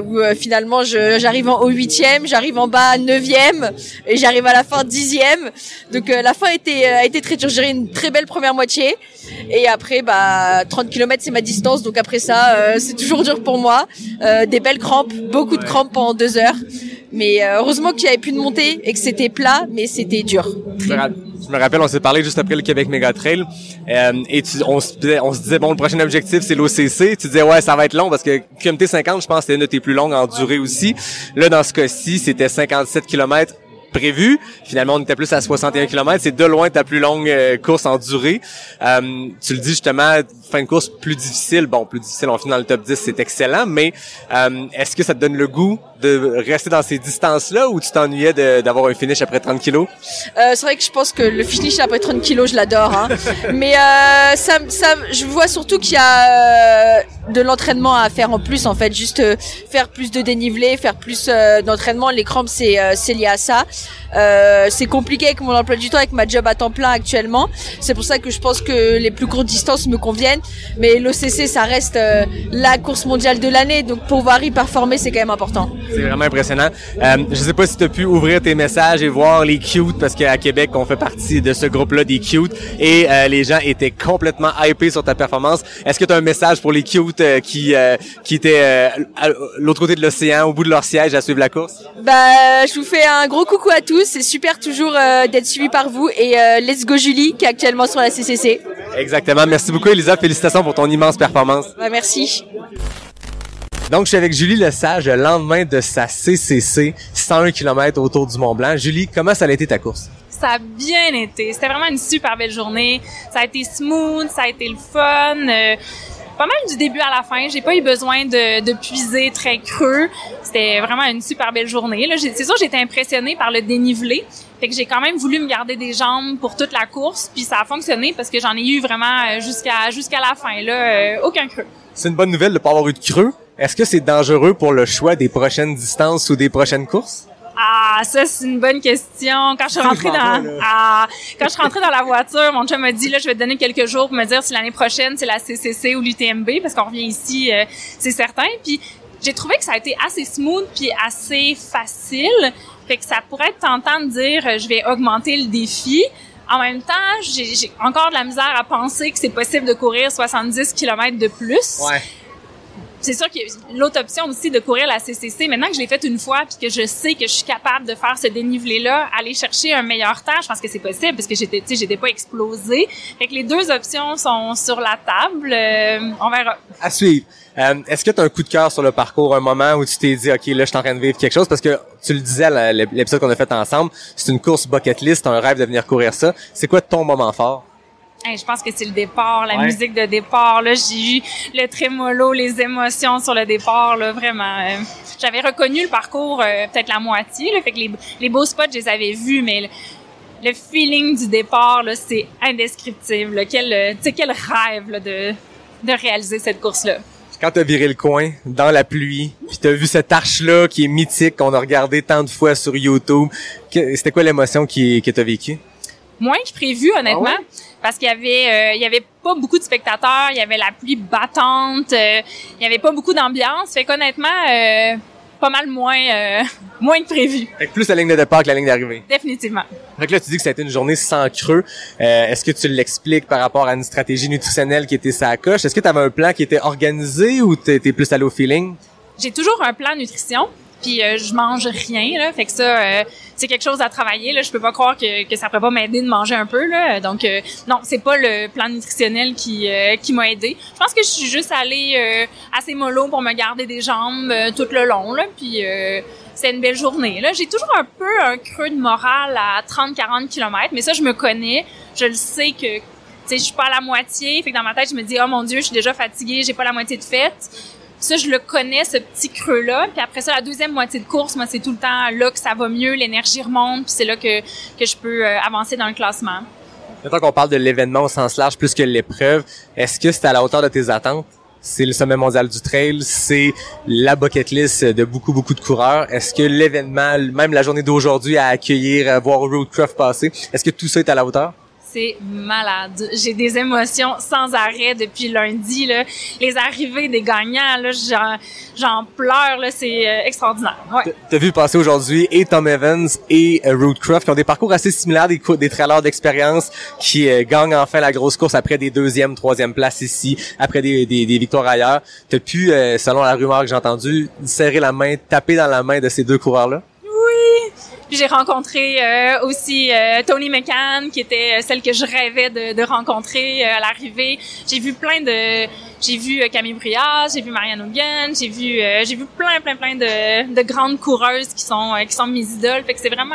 où finalement j'arrive au 8e, j'arrive en bas 9e et j'arrive à la fin 10e. Donc la fin a été très dure. J'ai eu une très belle première moitié et après 30 km c'est ma distance, donc après ça c'est toujours dur pour moi. Des belles crampes, beaucoup de crampes pendant 2 heures. Mais heureusement qu'il n'y avait plus de montée et que c'était plat, mais c'était dur. Je me rappelle, on s'est parlé juste après le Québec Méga Trail et on se disait bon, le prochain objectif c'est l'OCC. Tu disais ouais, ça va être long parce que QMT 50, je pense c'était une de tes plus longues en durée aussi. Là dans ce cas-ci, c'était 57 km prévu. Finalement, on était plus à 61 km. C'est de loin ta plus longue course en durée. Tu le dis justement, fin de course plus difficile. Bon, plus difficile, on finit dans le top 10, c'est excellent. Mais est-ce que ça te donne le goût de rester dans ces distances-là ou tu t'ennuyais d'avoir un finish après 30 kilos? C'est vrai que je pense que le finish après 30 kilos, je l'adore. Hein. Mais je vois surtout qu'il y a de l'entraînement à faire en plus. En fait, juste faire plus de dénivelé, faire plus d'entraînement. Les crampes, c'est lié à ça. C'est compliqué avec mon emploi du temps, avec ma job à temps plein actuellement. C'est pour ça que je pense que les plus courtes distances me conviennent. Mais l'OCC, ça reste la course mondiale de l'année. Donc pouvoir y performer, c'est quand même important. C'est vraiment impressionnant. Je sais pas si tu as pu ouvrir tes messages et voir les cute, parce qu'à Québec, on fait partie de ce groupe-là des cute et les gens étaient complètement hypés sur ta performance. Est-ce que tu as un message pour les cute qui étaient à l'autre côté de l'océan, au bout de leur siège à suivre la course? Je vous fais un gros coucou à tous. C'est super toujours d'être suivi par vous et let's go Julie qui est actuellement sur la CCC. Exactement. Merci beaucoup Elisa. Félicitations pour ton immense performance. Merci. Donc, je suis avec Julie Lesage, le lendemain de sa CCC, 101 km autour du Mont-Blanc. Julie, comment ça a été ta course? Ça a bien été. C'était vraiment une super belle journée. Ça a été smooth, ça a été le fun. Pas mal du début à la fin. J'ai pas eu besoin de puiser très creux. C'était vraiment une super belle journée. Là, c'est sûr, j'étais impressionnée par le dénivelé. Fait que j'ai quand même voulu me garder des jambes pour toute la course. Puis ça a fonctionné parce que j'en ai eu vraiment jusqu'à la fin. Là, aucun creux. C'est une bonne nouvelle de pas avoir eu de creux. Est-ce que c'est dangereux pour le choix des prochaines distances ou des prochaines courses? Ah, ça, c'est une bonne question. Quand je suis rentrée dans la voiture, mon chum m'a dit, là, je vais te donner quelques jours pour me dire si l'année prochaine, c'est la CCC ou l'UTMB, parce qu'on revient ici, c'est certain. Puis, j'ai trouvé que ça a été assez smooth puis assez facile. Fait que ça pourrait être tentant de dire, je vais augmenter le défi. En même temps, j'ai encore de la misère à penser que c'est possible de courir 70 km de plus. Ouais. C'est sûr qu'il y a l'autre option aussi de courir la CCC. Maintenant que je l'ai faite une fois puis que je sais que je suis capable de faire ce dénivelé-là, aller chercher un meilleur temps, je pense que c'est possible parce que j'étais pas explosée. Fait que les deux options sont sur la table. On verra. À suivre. Est-ce que tu as un coup de cœur sur le parcours, un moment où tu t'es dit, OK, là, je suis en train de vivre quelque chose? Parce que tu le disais à l'épisode qu'on a fait ensemble, c'est une course bucket list, t'as un rêve de venir courir ça. C'est quoi ton moment fort? Je pense que c'est le départ, la musique de départ. Là, j'ai eu le trémolo, les émotions sur le départ, là, vraiment. J'avais reconnu le parcours, peut-être la moitié, là, fait que les beaux spots, je les avais vus, mais le feeling du départ, là, c'est indescriptible. Là. Quel rêve là, de réaliser cette course-là. Quand t'as viré le coin, dans la pluie, puis t'as vu cette arche-là qui est mythique, qu'on a regardé tant de fois sur YouTube, c'était quoi l'émotion que t'as vécue? moins que prévu, honnêtement. Ah ouais? Parce qu'il y avait pas beaucoup de spectateurs, il y avait la pluie battante, il y avait pas beaucoup d'ambiance. Fait qu'honnêtement, pas mal moins que prévu. Fait que plus la ligne de départ que la ligne d'arrivée. Définitivement. Fait que là, tu dis que ça a été une journée sans creux. Est-ce que tu l'expliques par rapport à une stratégie nutritionnelle qui était sa coche? Est-ce que tu avais un plan qui était organisé ou t'es plus allé au feeling? J'ai toujours un plan nutrition. Puis je mange rien là, fait que ça c'est quelque chose à travailler là, je peux pas croire que ça pourrait pas m'aider de manger un peu là. Donc non, c'est pas le plan nutritionnel qui m'a aidé. Je pense que je suis juste allée assez mollo pour me garder des jambes tout le long là, puis c'est une belle journée là. J'ai toujours un peu un creux de morale à 30-40 km, mais ça je me connais, je le sais que tu sais je suis pas à la moitié, fait que dans ma tête je me dis oh mon Dieu, je suis déjà fatiguée, j'ai pas la moitié de fête. Ça, je le connais, ce petit creux-là. Puis après ça, la deuxième moitié de course, moi, c'est tout le temps là que ça va mieux, l'énergie remonte, puis c'est là que je peux avancer dans le classement. Maintenant qu'on parle de l'événement au sens large plus que l'épreuve, est-ce que c'est à la hauteur de tes attentes? C'est le sommet mondial du trail, c'est la bucket list de beaucoup de coureurs. Est-ce que l'événement, même la journée d'aujourd'hui à accueillir, voir Roadcroft passer, est-ce que tout ça est à la hauteur? C'est malade. J'ai des émotions sans arrêt depuis lundi là. Les arrivées des gagnants là, j'en pleure là, c'est extraordinaire. Ouais. T'as vu passer aujourd'hui et Tom Evans et Roadcroft qui ont des parcours assez similaires, des trailers d'expérience qui gagnent enfin la grosse course après des 2e, 3e places ici, après des victoires ailleurs. T'as pu, selon la rumeur que j'ai entendue, serrer la main, taper dans la main de ces deux coureurs-là? Oui. Puis j'ai rencontré aussi Tony McCann, qui était celle que je rêvais de rencontrer à l'arrivée. J'ai vu Camille Briard, j'ai vu Marianne Hogan, j'ai vu plein de grandes coureuses qui sont mes idoles. Fait que c'est vraiment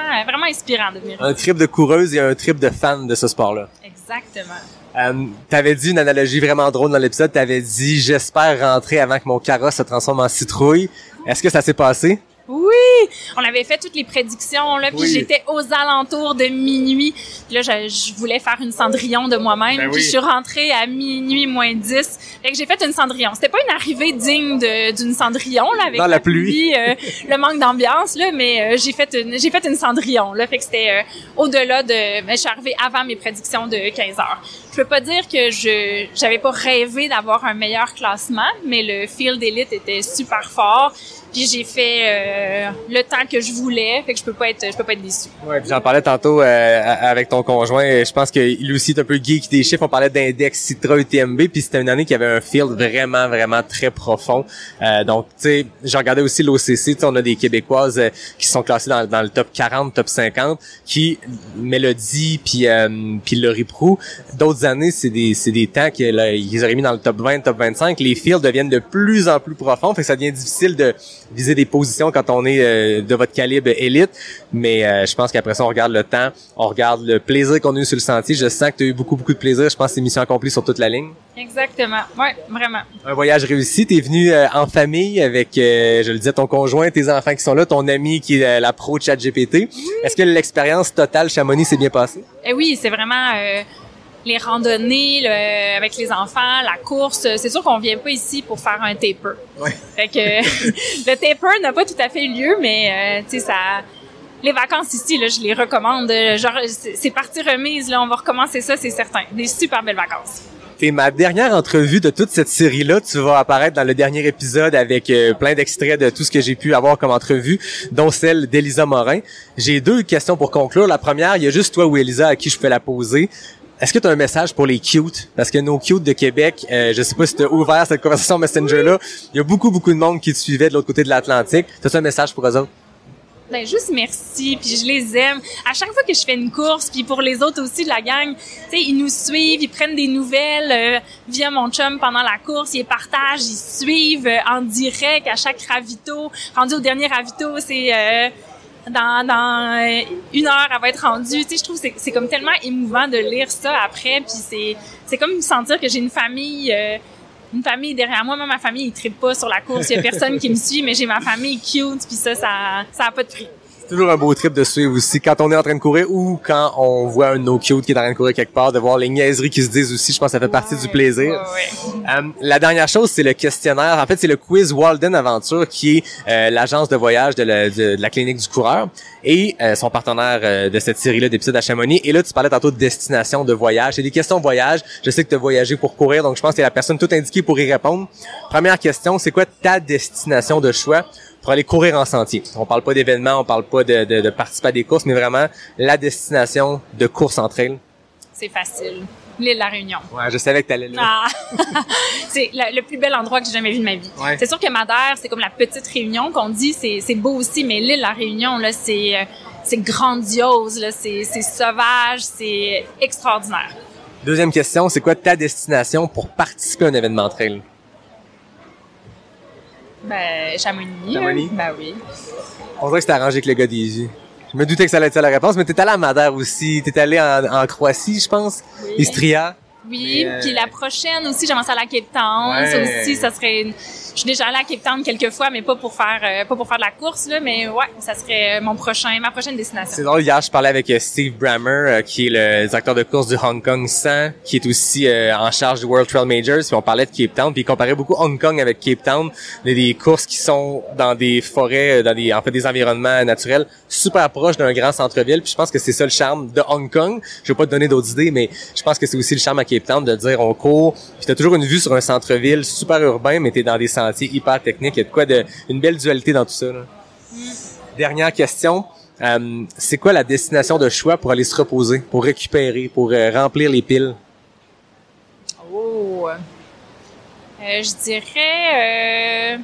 inspirant de venir. Un trip de coureuse et un trip de fan de ce sport-là. Exactement. T'avais dit une analogie vraiment drôle dans l'épisode. T'avais dit « J'espère rentrer avant que mon carrosse se transforme en citrouille ». Est-ce que ça s'est passé? Oui, on avait fait toutes les prédictions là, puis oui. J'étais aux alentours de minuit. Puis là, je voulais faire une Cendrillon de moi-même, ben oui. Puis je suis rentrée à minuit moins 10. Fait que j'ai fait une Cendrillon. C'était pas une arrivée digne d'une Cendrillon là avec dans la pluie, le manque d'ambiance là, mais j'ai fait une Cendrillon là, fait que c'était au-delà de je suis arrivée avant mes prédictions de 15 heures. Je peux pas dire que j'avais pas rêvé d'avoir un meilleur classement, mais le field élite était super fort. Puis j'ai fait le temps que je voulais, fait que je peux pas être déçue. Ouais, j'en parlais tantôt avec ton conjoint. Je pense qu'il aussi est un peu geek des chiffres. On parlait d'index Citra UTMB, puis c'était une année qui avait un field vraiment très profond. Donc tu sais, j'ai regardé aussi l'OCC. On a des Québécoises qui sont classées dans le top 40, top 50, qui Mélodie puis Laurie Proulx. D'autres années, c'est des temps qu'ils auraient mis dans le top 20, top 25. Les fields deviennent de plus en plus profonds, fait que ça devient difficile de viser des positions quand on est de votre calibre élite, mais je pense qu'après ça on regarde le temps, on regarde le plaisir qu'on a eu sur le sentier. Je sens que tu as eu beaucoup de plaisir. Je pense que c'est mission accomplie sur toute la ligne. Exactement, ouais, vraiment. Un voyage réussi. T'es venu en famille avec, je le disais, ton conjoint, tes enfants qui sont là, ton ami qui est la pro de ChatGPT. Est-ce que l'expérience totale Chamonix s'est bien passée? Oui, c'est vraiment les randonnées avec les enfants, la course. C'est sûr qu'on vient pas ici pour faire un taper. Ouais. Fait que le taper n'a pas tout à fait eu lieu, mais tu sais ça. Les vacances ici, là, je les recommande. Genre, c'est partie remise. Là, on va recommencer ça, c'est certain. Des super belles vacances. C'est ma dernière entrevue de toute cette série-là. Tu vas apparaître dans le dernier épisode avec plein d'extraits de tout ce que j'ai pu avoir comme entrevue, dont celle d'Elisa Morin. J'ai 2 questions pour conclure. La première, il y a juste toi ou Elisa à qui je peux la poser. Est-ce que tu as un message pour les cute? Parce que nos cute de Québec, je sais pas si tu as ouvert cette conversation Messenger-là, il y a beaucoup de monde qui te suivait de l'autre côté de l'Atlantique. T'as-tu un message pour eux autres? Ben juste merci, puis je les aime. À chaque fois que je fais une course, puis pour les autres aussi de la gang, tu sais, ils nous suivent, ils prennent des nouvelles via mon chum pendant la course, ils les partagent, ils suivent en direct à chaque ravito. Rendu au dernier ravito, c'est dans 1 heure, elle va être rendue. Tu sais, je trouve que c'est comme tellement émouvant de lire ça après, puis c'est comme sentir que j'ai une famille derrière moi. Moi, ma famille, ils trippent pas sur la course. Il y a personne qui me suit, mais j'ai ma famille cute, puis ça a pas de prix. Toujours un beau trip de suivre aussi quand on est en train de courir ou quand on voit un no cute qui est en train de courir quelque part, de voir les niaiseries qui se disent aussi. Je pense que ça fait partie du plaisir. La dernière chose, c'est le questionnaire. En fait, c'est le quiz Walden Aventure qui est l'agence de voyage de la clinique du coureur et son partenaire de cette série-là d'épisodes à Chamonix. Et là, tu parlais tantôt de destination, de voyage. C'est des questions de voyage. Je sais que tu as voyagé pour courir, donc je pense que tu es la personne toute indiquée pour y répondre. Première question, c'est quoi ta destination de choix pour aller courir en sentier? On parle pas d'événements, on parle pas de participer à des courses, mais vraiment la destination de course en trail. C'est facile. L'île de la Réunion. Ouais, je savais que t'allais là. Ah. C'est le plus bel endroit que j'ai jamais vu de ma vie. Ouais. C'est sûr que Madère, c'est comme la petite Réunion qu'on dit, c'est beau aussi, mais l'île de la Réunion, là, c'est grandiose, là, c'est sauvage, c'est extraordinaire. Deuxième question, c'est quoi ta destination pour participer à un événement trail? Ben, Chamonix. Chamonix? Ben oui. On dirait que c'était arrangé avec le gars des yeux. Je me doutais que ça allait être ça la réponse, mais t'es allé à Madère aussi. T'es allé en Croatie, je pense. Oui. Istria. Oui, puis la prochaine aussi, j'aimerais ça aller à Cape Town. Ouais. Ça aussi, ça serait je suis déjà allée à Cape Town quelques fois, mais pas pour faire de la course, là, mais ouais, ça serait ma prochaine destination. C'est drôle, hier, je parlais avec Steve Brammer, qui est le directeur de course du Hong Kong 100, qui est aussi en charge du World Trail Majors, puis on parlait de Cape Town, puis il comparait beaucoup Hong Kong avec Cape Town, des courses qui sont dans des forêts, en fait, des environnements naturels super proches d'un grand centre-ville, puis je pense que c'est ça le charme de Hong Kong. Je vais pas te donner d'autres idées, mais je pense que c'est aussi le charme à Cape Town de dire on court, puis t'as toujours une vue sur un centre-ville super urbain, mais t'es dans des sentiers hyper techniques. Il y a de quoi une belle dualité dans tout ça, là. Dernière question. C'est quoi la destination de choix pour aller se reposer, pour récupérer, pour remplir les piles? Oh! Je dirais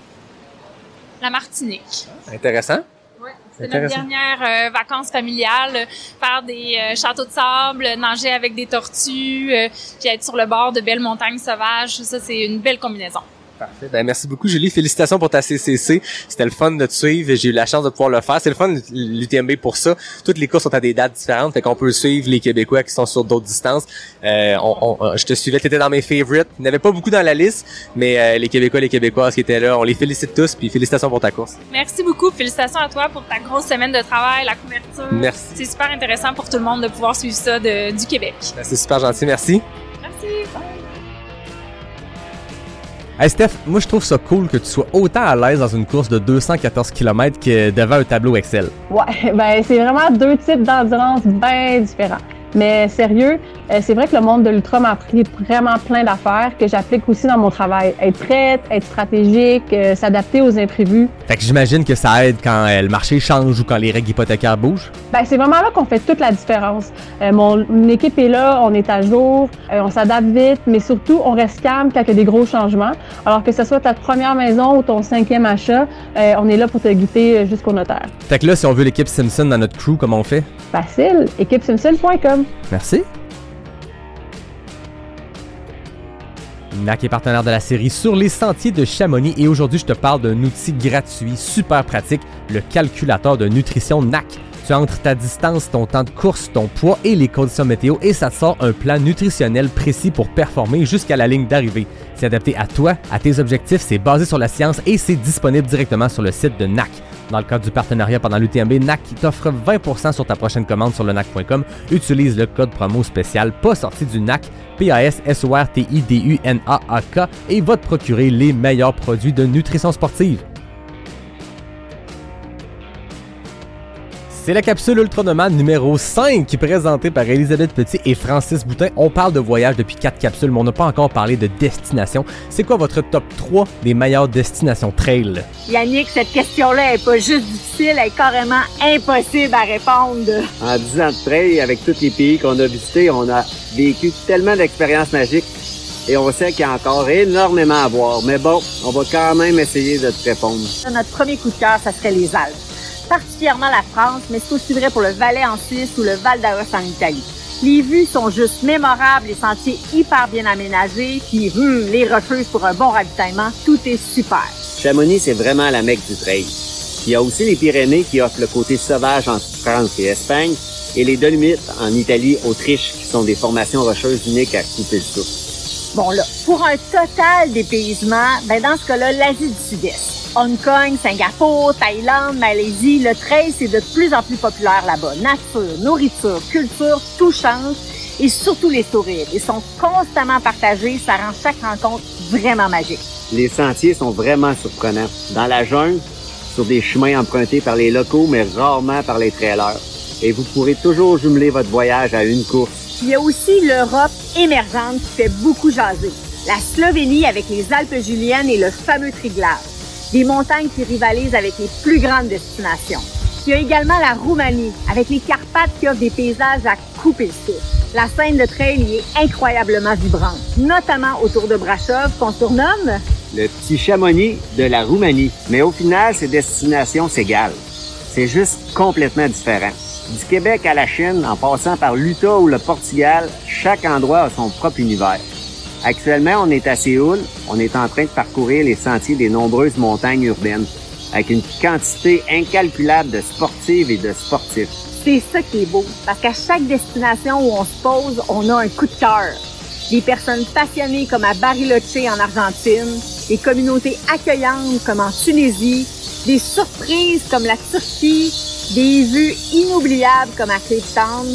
la Martinique. Intéressant. Oui, c'est notre dernière vacances familiales. Faire des châteaux de sable, nager avec des tortues, puis être sur le bord de belles montagnes sauvages. Ça, c'est une belle combinaison. Parfait. Ben, merci beaucoup, Julie. Félicitations pour ta CCC. C'était le fun de te suivre. J'ai eu la chance de pouvoir le faire. C'est le fun, l'UTMB, pour ça. Toutes les courses sont à des dates différentes. Fait qu'on peut suivre les Québécois qui sont sur d'autres distances. Je te suivais. T'étais dans mes favorites. Il n'y en avait pas beaucoup dans la liste, mais les Québécois, les Québécoises qui étaient là, on les félicite tous. Puis félicitations pour ta course. Merci beaucoup. Félicitations à toi pour ta grosse semaine de travail, la couverture. Merci. C'est super intéressant pour tout le monde de pouvoir suivre ça du Québec. Ben, c'est super gentil. Merci. Merci. Bye. Hey Steph, moi je trouve ça cool que tu sois autant à l'aise dans une course de 214 km que devant un tableau Excel. Ouais, ben c'est vraiment deux types d'endurance bien différents. Mais sérieux, c'est vrai que le monde de l'ultra m'a appris vraiment plein d'affaires que j'applique aussi dans mon travail. Être prête, être stratégique, s'adapter aux imprévus. Fait que j'imagine que ça aide quand le marché change ou quand les règles hypothécaires bougent. Ben c'est vraiment là qu'on fait toute la différence. Mon équipe est là, on est à jour, on s'adapte vite, mais surtout on reste calme quand il y a des gros changements. Alors que ce soit ta première maison ou ton 5e achat, on est là pour te guider jusqu'au notaire. Fait que là, si on veut l'équipe Simpson dans notre crew, comment on fait? Facile, équipesimpson.com. Merci. NAC est partenaire de la série Sur les sentiers de Chamonix et aujourd'hui, je te parle d'un outil gratuit, super pratique, le calculateur de nutrition NAC. Tu entres ta distance, ton temps de course, ton poids et les conditions météo et ça te sort un plan nutritionnel précis pour performer jusqu'à la ligne d'arrivée. C'est adapté à toi, à tes objectifs, c'est basé sur la science et c'est disponible directement sur le site de NAC. Dans le cadre du partenariat pendant l'UTMB, NAC t'offre 20% sur ta prochaine commande sur le NAC.com. Utilise le code promo spécial pas sorti du NAC, PASSORTIDUNAAK et va te procurer les meilleurs produits de nutrition sportive. C'est la capsule Ultranomade numéro 5 présentée par Elisabeth Petit et Francis Boutin. On parle de voyage depuis 4 capsules, mais on n'a pas encore parlé de destination. C'est quoi votre top 3 des meilleures destinations trail? Yannick, cette question-là est pas juste difficile, elle est carrément impossible à répondre. En 10 ans de trail, avec tous les pays qu'on a visités, on a vécu tellement d'expériences magiques et on sait qu'il y a encore énormément à voir. Mais bon, on va quand même essayer de te répondre. Notre premier coup de cœur, ça serait les Alpes. Particulièrement la France, mais c'est aussi vrai pour le Valais en Suisse ou le Val d'Aoste en Italie. Les vues sont juste mémorables, les sentiers hyper bien aménagés, puis les refuges pour un bon ravitaillement, tout est super. Chamonix, c'est vraiment la Mecque du trail. Il y a aussi les Pyrénées qui offrent le côté sauvage entre France et Espagne, et les Dolomites en Italie, Autriche, qui sont des formations rocheuses uniques à couper le souffle. Bon là, pour un total dépaysement, dans ce cas-là, l'Asie du Sud-Est. Hong Kong, Singapour, Thaïlande, Malaisie, le trail, c'est de plus en plus populaire là-bas. Nature, nourriture, culture, tout change. Et surtout les sourires. Ils sont constamment partagés. Ça rend chaque rencontre vraiment magique. Les sentiers sont vraiment surprenants. Dans la jungle, sur des chemins empruntés par les locaux, mais rarement par les trailers. Et vous pourrez toujours jumeler votre voyage à une course. Il y a aussi l'Europe émergente qui fait beaucoup jaser. La Slovénie avec les Alpes juliennes et le fameux Triglav. Des montagnes qui rivalisent avec les plus grandes destinations. Il y a également la Roumanie, avec les Carpates qui offrent des paysages à couper le souffle. La scène de trail y est incroyablement vibrante, notamment autour de Brașov, qu'on surnomme le petit Chamonix de la Roumanie. Mais au final, ces destinations s'égalent. C'est juste complètement différent. Du Québec à la Chine, en passant par l'Utah ou le Portugal, chaque endroit a son propre univers. Actuellement, on est à Séoul. On est en train de parcourir les sentiers des nombreuses montagnes urbaines, avec une quantité incalculable de sportives et de sportifs. C'est ça qui est beau, parce qu'à chaque destination où on se pose, on a un coup de cœur. Des personnes passionnées comme à Bariloche en Argentine, des communautés accueillantes comme en Tunisie, des surprises comme la Turquie, des vues inoubliables comme à Cape Town,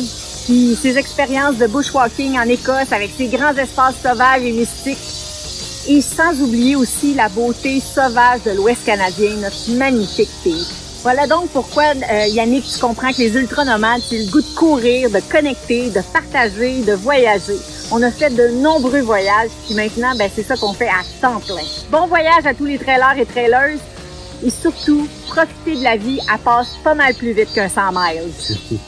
puis ces expériences de bushwalking en Écosse avec ses grands espaces sauvages et mystiques. Et sans oublier aussi la beauté sauvage de l'Ouest canadien, notre magnifique pays. Voilà donc pourquoi, Yannick, tu comprends que les ultranomades, c'est le goût de courir, de connecter, de partager, de voyager. On a fait de nombreux voyages, puis maintenant, c'est ça qu'on fait à temps plein. Bon voyage à tous les trailers et trailers, et surtout, profitez de la vie, elle passe pas mal plus vite qu'un 100 miles.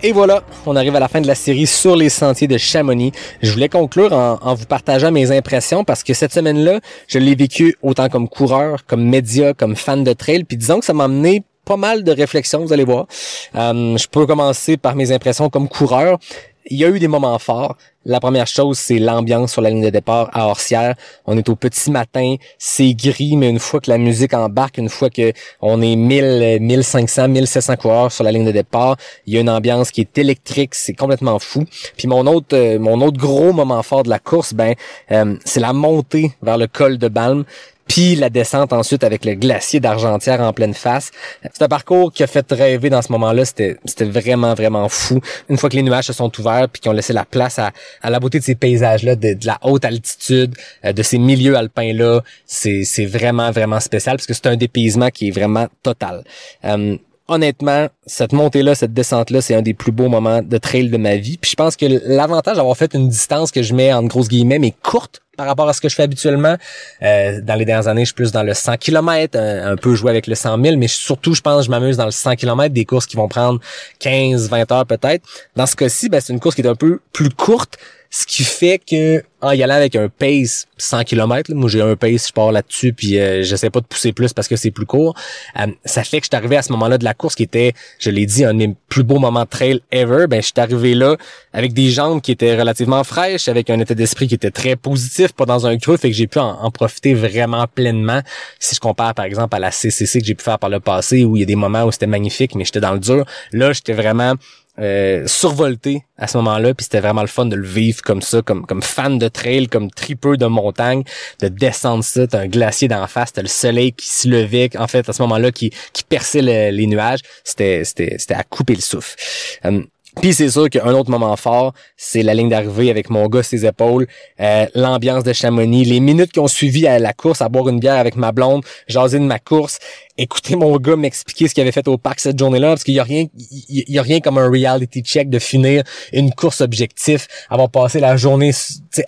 Et voilà, on arrive à la fin de la série sur les sentiers de Chamonix. Je voulais conclure en vous partageant mes impressions parce que cette semaine-là, je l'ai vécu autant comme coureur, comme média, comme fan de trail. Puis disons que ça m'a amené pas mal de réflexions, vous allez voir. Je peux commencer par mes impressions comme coureur. Il y a eu des moments forts. La première chose, c'est l'ambiance sur la ligne de départ à Orcières. On est au petit matin, c'est gris, mais une fois que la musique embarque, une fois que on est 1000, 1500, 1700 coureurs sur la ligne de départ, il y a une ambiance qui est électrique, c'est complètement fou. Puis mon autre gros moment fort de la course, c'est la montée vers le col de Balme. Puis la descente ensuite avec le glacier d'Argentière en pleine face. C'est un parcours qui a fait rêver dans ce moment-là. C'était vraiment, vraiment fou. Une fois que les nuages se sont ouverts puis qu'ils ont laissé la place à la beauté de ces paysages-là, de la haute altitude, de ces milieux alpins-là, c'est vraiment, vraiment spécial parce que c'est un dépaysement qui est vraiment total. Honnêtement, cette montée-là, cette descente-là, c'est un des plus beaux moments de trail de ma vie. Puis je pense que l'avantage d'avoir fait une distance que je mets entre grosses guillemets, mais courte par rapport à ce que je fais habituellement. Dans les dernières années, je suis plus dans le 100 km, un peu jouer avec le 100 000, mais surtout, je pense que je m'amuse dans le 100 km, des courses qui vont prendre 15-20 heures peut-être. Dans ce cas-ci, c'est une course qui est un peu plus courte, ce qui fait que en y allant avec un pace 100 km, moi j'ai un pace, je pars là-dessus puis j'essaie pas de pousser plus parce que c'est plus court. Ça fait que je suis arrivé à ce moment-là de la course qui était, je l'ai dit, un des plus beaux moments de trail ever. Je suis arrivé là avec des jambes qui étaient relativement fraîches, avec un état d'esprit qui était très positif, pas dans un creux, fait que j'ai pu en profiter vraiment pleinement. Si je compare par exemple à la CCC que j'ai pu faire par le passé où il y a des moments où c'était magnifique mais j'étais dans le dur, là j'étais vraiment survolté à ce moment-là, puis c'était vraiment le fun de le vivre comme ça, comme fan de trail, comme tripeux de montagne, de descendre ça, t'as un glacier d'en face, t'as le soleil qui se levait, en fait à ce moment-là qui perçait les nuages, c'était à couper le souffle. Puis c'est sûr qu'un autre moment fort, c'est la ligne d'arrivée avec mon gars sur ses épaules, l'ambiance de Chamonix, les minutes qui ont suivi à la course, à boire une bière avec ma blonde, jaser de ma course, écouter mon gars m'expliquer ce qu'il avait fait au parc cette journée-là, parce qu'il y a rien comme un reality check de finir une course objectif, avoir passé la journée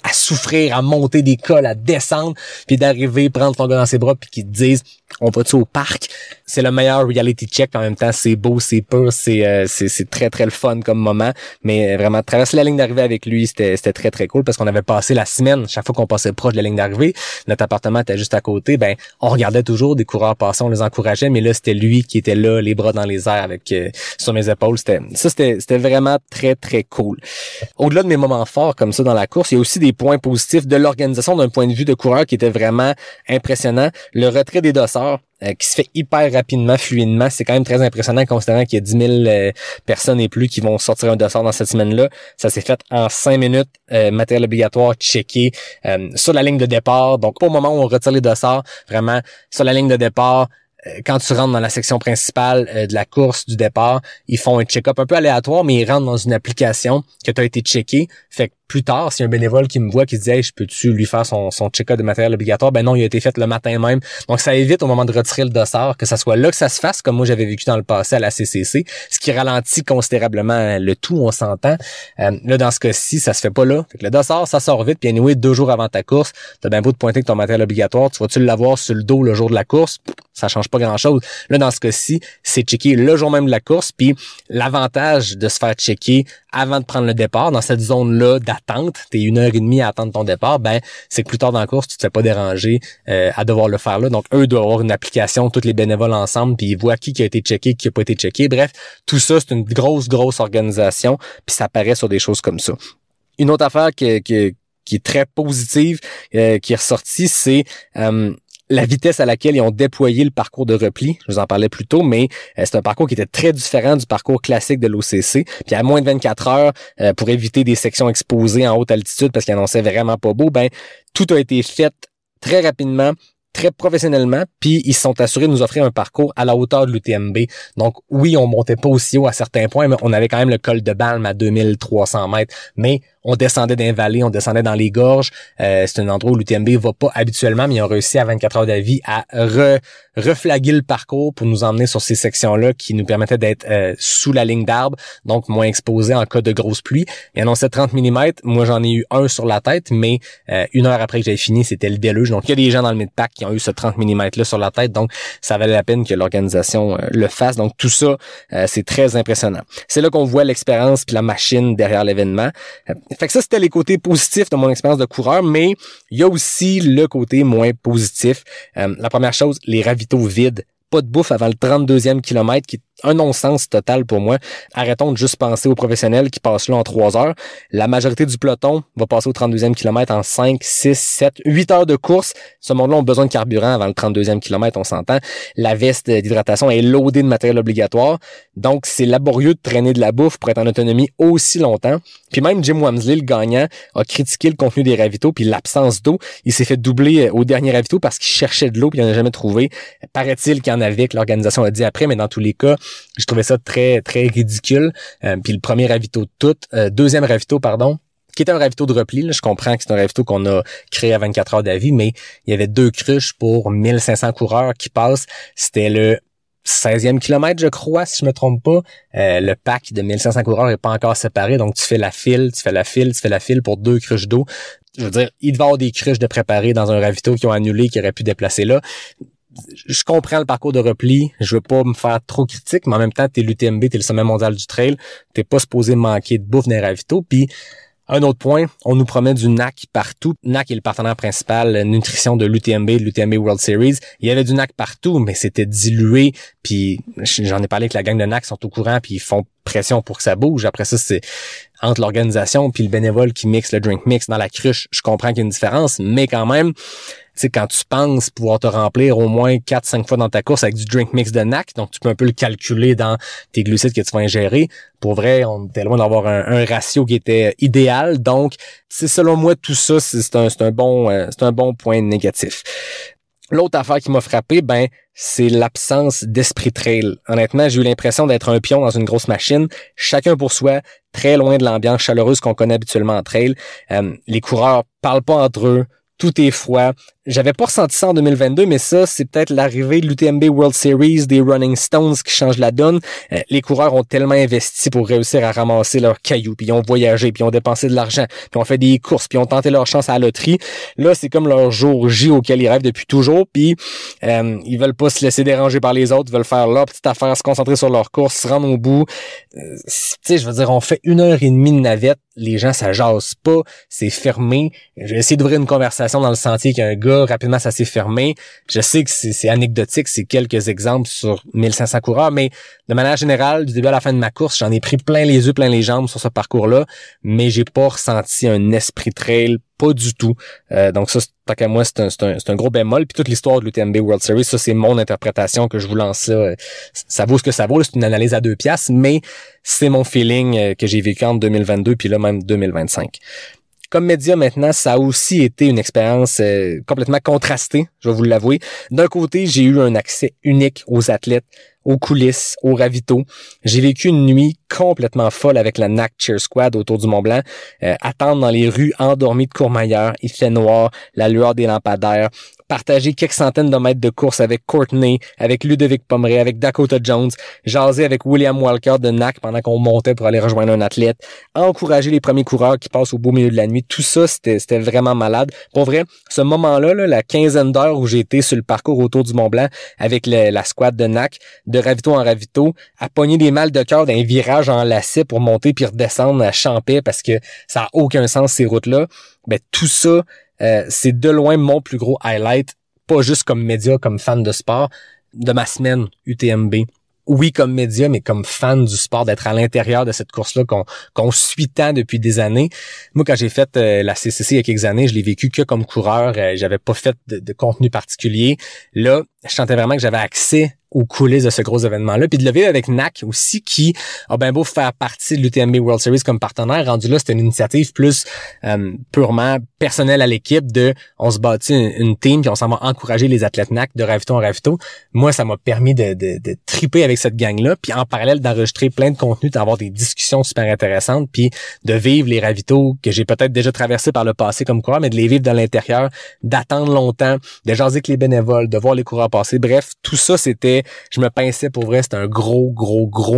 à souffrir, à monter des cols, à descendre, puis d'arriver, prendre ton gars dans ses bras, puis qu'ils te disent on va-tu au parc? C'est le meilleur reality check, en même temps c'est beau, c'est pur, c'est très très le fun comme moment, mais vraiment traverser la ligne d'arrivée avec lui, c'était très très cool parce qu'on avait passé la semaine, chaque fois qu'on passait proche de la ligne d'arrivée, notre appartement était juste à côté, on regardait toujours des coureurs passer, on les encourageait m'encourageait, mais là, c'était lui qui était là, les bras dans les airs avec sur mes épaules. C'était vraiment très, très cool. Au-delà de mes moments forts comme ça dans la course, il y a aussi des points positifs de l'organisation d'un point de vue de coureur qui était vraiment impressionnant. Le retrait des dossards, qui se fait hyper rapidement, fluidement. C'est quand même très impressionnant considérant qu'il y a 10 000 personnes et plus qui vont sortir un dossard dans cette semaine-là. Ça s'est fait en 5 minutes, matériel obligatoire, checké sur la ligne de départ. Donc, au moment où on retire les dossards, vraiment, sur la ligne de départ, quand tu rentres dans la section principale de la course du départ, ils font un check-up un peu aléatoire, mais ils rentrent dans une application que tu as été checké. Fait que plus tard, s'il y a un bénévole qui me voit, qui se dit « Hey, je peux-tu lui faire son check-up de matériel obligatoire? » Ben non, il a été fait le matin même. Donc, ça évite au moment de retirer le dossard que ça soit là que ça se fasse, comme moi j'avais vécu dans le passé à la CCC, ce qui ralentit considérablement le tout, on s'entend. Là, dans ce cas-ci, ça se fait pas là. Fait que le dossard, ça sort vite, puis anyway, 2 jours avant ta course, t'as bien beau te pointer que ton matériel obligatoire, tu vas-tu l'avoir sur le dos le jour de la course? Ça change pas grand-chose. Là, dans ce cas-ci, c'est checké le jour même de la course, puis l'avantage de se faire checker avant de prendre le départ, dans cette zone-là d'attente, t'es 1h30 à attendre ton départ, ben c'est que plus tard dans la course, tu te fais pas déranger à devoir le faire là. Donc, eux doivent avoir une application, tous les bénévoles ensemble, puis ils voient qui a été checké, qui a pas été checké. Bref, tout ça, c'est une grosse organisation, puis ça paraît sur des choses comme ça. Une autre affaire qui est très positive, qui est ressortie, c'est la vitesse à laquelle ils ont déployé le parcours de repli. Je vous en parlais plus tôt, mais c'est un parcours qui était très différent du parcours classique de l'OCC. Puis à moins de 24 heures, pour éviter des sections exposées en haute altitude parce qu'ils annonçaient vraiment pas beau, ben tout a été fait très rapidement, très professionnellement, puis ils se sont assurés de nous offrir un parcours à la hauteur de l'UTMB. Donc oui, on montait pas aussi haut à certains points, mais on avait quand même le col de Balme à 2300 mètres, mais on descendait dans les vallées, on descendait dans les gorges. C'est un endroit où l'UTMB va pas habituellement, mais ils ont réussi à 24 heures d'avis à reflaguer le parcours pour nous emmener sur ces sections-là qui nous permettaient d'être sous la ligne d'arbre, donc moins exposés en cas de grosse pluie. Ils annonçaient 30 mm. Moi, j'en ai eu un sur la tête, mais 1 heure après que j'avais fini, c'était le déluge. Donc, il y a des gens dans le mid-pack qui ont eu ce 30 mm-là sur la tête. Donc, ça valait la peine que l'organisation le fasse. Donc, tout ça, c'est très impressionnant. C'est là qu'on voit l'expérience puis la machine derrière l'événement. Fait que ça, c'était les côtés positifs de mon expérience de coureur, mais il y a aussi le côté moins positif. La première chose, les ravitaux vides. Pas de bouffe avant le 32e kilomètre, qui est un non-sens total pour moi. Arrêtons de juste penser aux professionnels qui passent là en 3 heures. La majorité du peloton va passer au 32e kilomètre en 5, 6, 7, 8 heures de course. Ce monde-là ont besoin de carburant avant le 32e kilomètre, on s'entend. La veste d'hydratation est loadée de matériel obligatoire. Donc, c'est laborieux de traîner de la bouffe pour être en autonomie aussi longtemps. Puis même Jim Walmsley, le gagnant, a critiqué le contenu des ravitaux puis l'absence d'eau. Il s'est fait doubler au dernier ravito parce qu'il cherchait de l'eau puis il n'en a jamais trouvé. Paraît-il qu'il y en avait, que l'organisation a dit après, mais dans tous les cas, je trouvais ça très, très ridicule. Puis le premier ravito de tout, deuxième ravito, pardon, qui était un ravito de repli. Là, je comprends que c'est un ravito qu'on a créé à 24 heures d'avis, mais il y avait 2 cruches pour 1500 coureurs qui passent. C'était le 16e kilomètre, je crois, si je me trompe pas. Le pack de 1500 coureurs est pas encore séparé, donc tu fais la file pour 2 cruches d'eau. Je veux dire, il devait y avoir des cruches de préparer dans un ravito qui ont annulé, qui auraient pu déplacer là. Je comprends le parcours de repli, je veux pas me faire trop critique, mais en même temps, t'es l'UTMB, t'es le sommet mondial du trail, t'es pas supposé manquer de bouffe dans les ravitaux. Puis un autre point, on nous promet du NAC partout. NAC est le partenaire principal nutrition de l'UTMB World Series. Il y avait du NAC partout, mais c'était dilué. Puis j'en ai parlé avec la gang de NAC, sont au courant, puis ils font pression pour que ça bouge. Après ça, c'est entre l'organisation puis le bénévole qui mixe le drink mix dans la cruche. Je comprends qu'il y a une différence, mais quand même, tu sais, quand tu penses pouvoir te remplir au moins 4-5 fois dans ta course avec du drink mix de NAC, donc tu peux un peu le calculer dans tes glucides que tu vas ingérer. Pour vrai, on était loin d'avoir un ratio qui était idéal. Donc, c'est selon moi, tout ça, c'est un bon point négatif. L'autre affaire qui m'a frappé, c'est l'absence d'esprit trail. Honnêtement, j'ai eu l'impression d'être un pion dans une grosse machine, chacun pour soi, très loin de l'ambiance chaleureuse qu'on connaît habituellement en trail. Les coureurs parlent pas entre eux. Tout est froid. J'avais pas ressenti ça en 2022, mais ça, c'est peut-être l'arrivée de l'UTMB World Series, des Running Stones qui changent la donne. Les coureurs ont tellement investi pour réussir à ramasser leurs cailloux, puis ils ont voyagé, puis ils ont dépensé de l'argent, puis ils ont fait des courses, puis ils ont tenté leur chance à la loterie. Là, c'est comme leur jour J auquel ils rêvent depuis toujours, puis ils veulent pas se laisser déranger par les autres, ils veulent faire leur petite affaire, se concentrer sur leur course, se rendre au bout. Tu sais, je veux dire, on fait 1h30 de navette, les gens, ça jase pas, c'est fermé. J'ai essayé d'ouvrir une conversation dans le sentier avec un gars là, rapidement, ça s'est fermé. Je sais que c'est anecdotique, c'est quelques exemples sur 1500 coureurs, mais de manière générale, du début à la fin de ma course, j'en ai pris plein les yeux, plein les jambes sur ce parcours-là, mais j'ai pas ressenti un esprit trail, pas du tout. Donc ça, tant qu'à moi, c'est un gros bémol. Puis toute l'histoire de l'UTMB World Series, ça, c'est mon interprétation que je vous lance là. Ça vaut ce que ça vaut, c'est une analyse à 2 piastres, mais c'est mon feeling que j'ai vécu entre 2022 puis là même 2025. Comme média maintenant, ça a aussi été une expérience complètement contrastée, je vais vous l'avouer. D'un côté, j'ai eu un accès unique aux athlètes, aux coulisses, aux ravitaux. J'ai vécu une nuit complètement folle avec la NAC Cheer Squad autour du Mont-Blanc. Attendre dans les rues endormies de Courmayeur, il fait noir, la lueur des lampadaires. Partager quelques centaines de mètres de course avec Courtney, avec Ludovic Pomeray, avec Dakota Jones, jaser avec William Walker de NAC pendant qu'on montait pour aller rejoindre un athlète, encourager les premiers coureurs qui passent au beau milieu de la nuit. Tout ça, c'était vraiment malade. Pour vrai, ce moment-là, la quinzaine d'heures où j'ai été sur le parcours autour du Mont-Blanc avec la squad de NAC, de ravito en ravito, à pogner des mal de cœur d'un virage en lacet pour monter puis redescendre à Champais parce que ça a aucun sens ces routes-là. Ben tout ça, c'est de loin mon plus gros highlight, pas juste comme média, comme fan de sport, de ma semaine UTMB. Oui, comme média, mais comme fan du sport, d'être à l'intérieur de cette course-là qu'on suit tant depuis des années. Moi, quand j'ai fait la CCC il y a quelques années, je l'ai vécu que comme coureur. J'avais pas fait de contenu particulier. Là, je sentais vraiment que j'avais accès aux coulisses de ce gros événement-là. Puis de le vivre avec NAC aussi, qui a bien beau faire partie de l'UTMB World Series comme partenaire, rendu là, c'était une initiative plus purement personnelle à l'équipe de on se bâtit une team puis on s'en va encourager les athlètes NAC de ravito en ravito. Moi, ça m'a permis de triper avec cette gang-là, puis en parallèle d'enregistrer plein de contenus, d'avoir des discussions super intéressantes, puis de vivre les ravitos que j'ai peut-être déjà traversés par le passé comme coureur, mais de les vivre de l'intérieur, d'attendre longtemps, de jaser avec les bénévoles, de voir les coureurs passer. Bref, tout ça, je me pinçais pour vrai, c'était un gros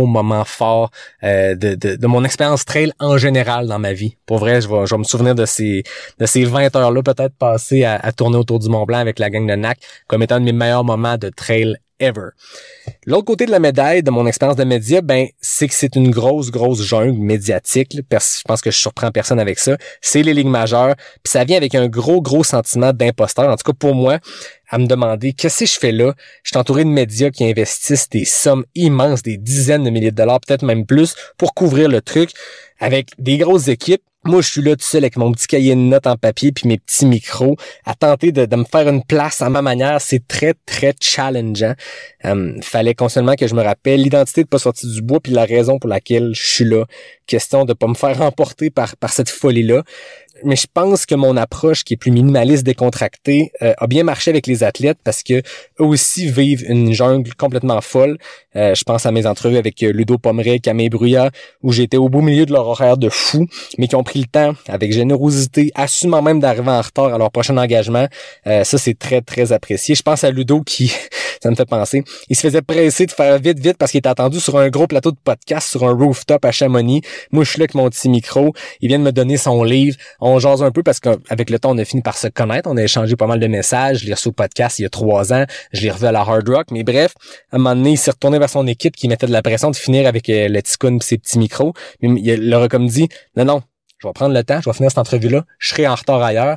moment fort de mon expérience trail en général dans ma vie. Pour vrai, je vais me souvenir de ces 20 heures-là peut-être passées à tourner autour du Mont-Blanc avec la gang de NAC comme étant un de mes meilleurs moments de trail ever. L'autre côté de la médaille de mon expérience de média, c'est que c'est une grosse jungle médiatique. Je pense que je surprends personne avec ça. C'est les ligues majeures. Puis ça vient avec un gros sentiment d'imposteur. En tout cas, pour moi, à me demander, qu'est-ce que je fais là? Je suis entouré de médias qui investissent des sommes immenses, des dizaines de milliers de dollars, peut-être même plus, pour couvrir le truc avec des grosses équipes. Moi, je suis là tout seul avec mon petit cahier de notes en papier puis mes petits micros à tenter de me faire une place à ma manière. C'est très challengeant. Fallait constamment que je me rappelle l'identité de pas sortir du bois puis la raison pour laquelle je suis là. Question de pas me faire emporter par cette folie-là. Mais je pense que mon approche qui est plus minimaliste, décontractée, a bien marché avec les athlètes parce que eux aussi vivent une jungle complètement folle. Je pense à mes entrevues avec Ludo Pomeray, Camille Bruyat, où j'étais au beau milieu de leur horaire de fou, mais qui ont pris le temps, avec générosité, assumant même d'arriver en retard à leur prochain engagement. Ça, c'est très apprécié. Je pense à Ludo qui, ça me fait penser, il se faisait presser de faire vite parce qu'il était attendu sur un gros plateau de podcast, sur un rooftop à Chamonix. Moi, je suis là avec mon petit micro. Il vient de me donner son livre. On jase un peu parce qu'avec le temps, on a fini par se connaître. On a échangé pas mal de messages. Je l'ai reçu au podcast il y a 3 ans. Je l'ai revu à la Hard Rock. Mais bref, à un moment donné, il s'est retourné vers son équipe qui mettait de la pression de finir avec le Ticoun et ses petits micros. Mais il leur a comme dit, non, je vais prendre le temps, je vais finir cette entrevue-là. Je serai en retard ailleurs.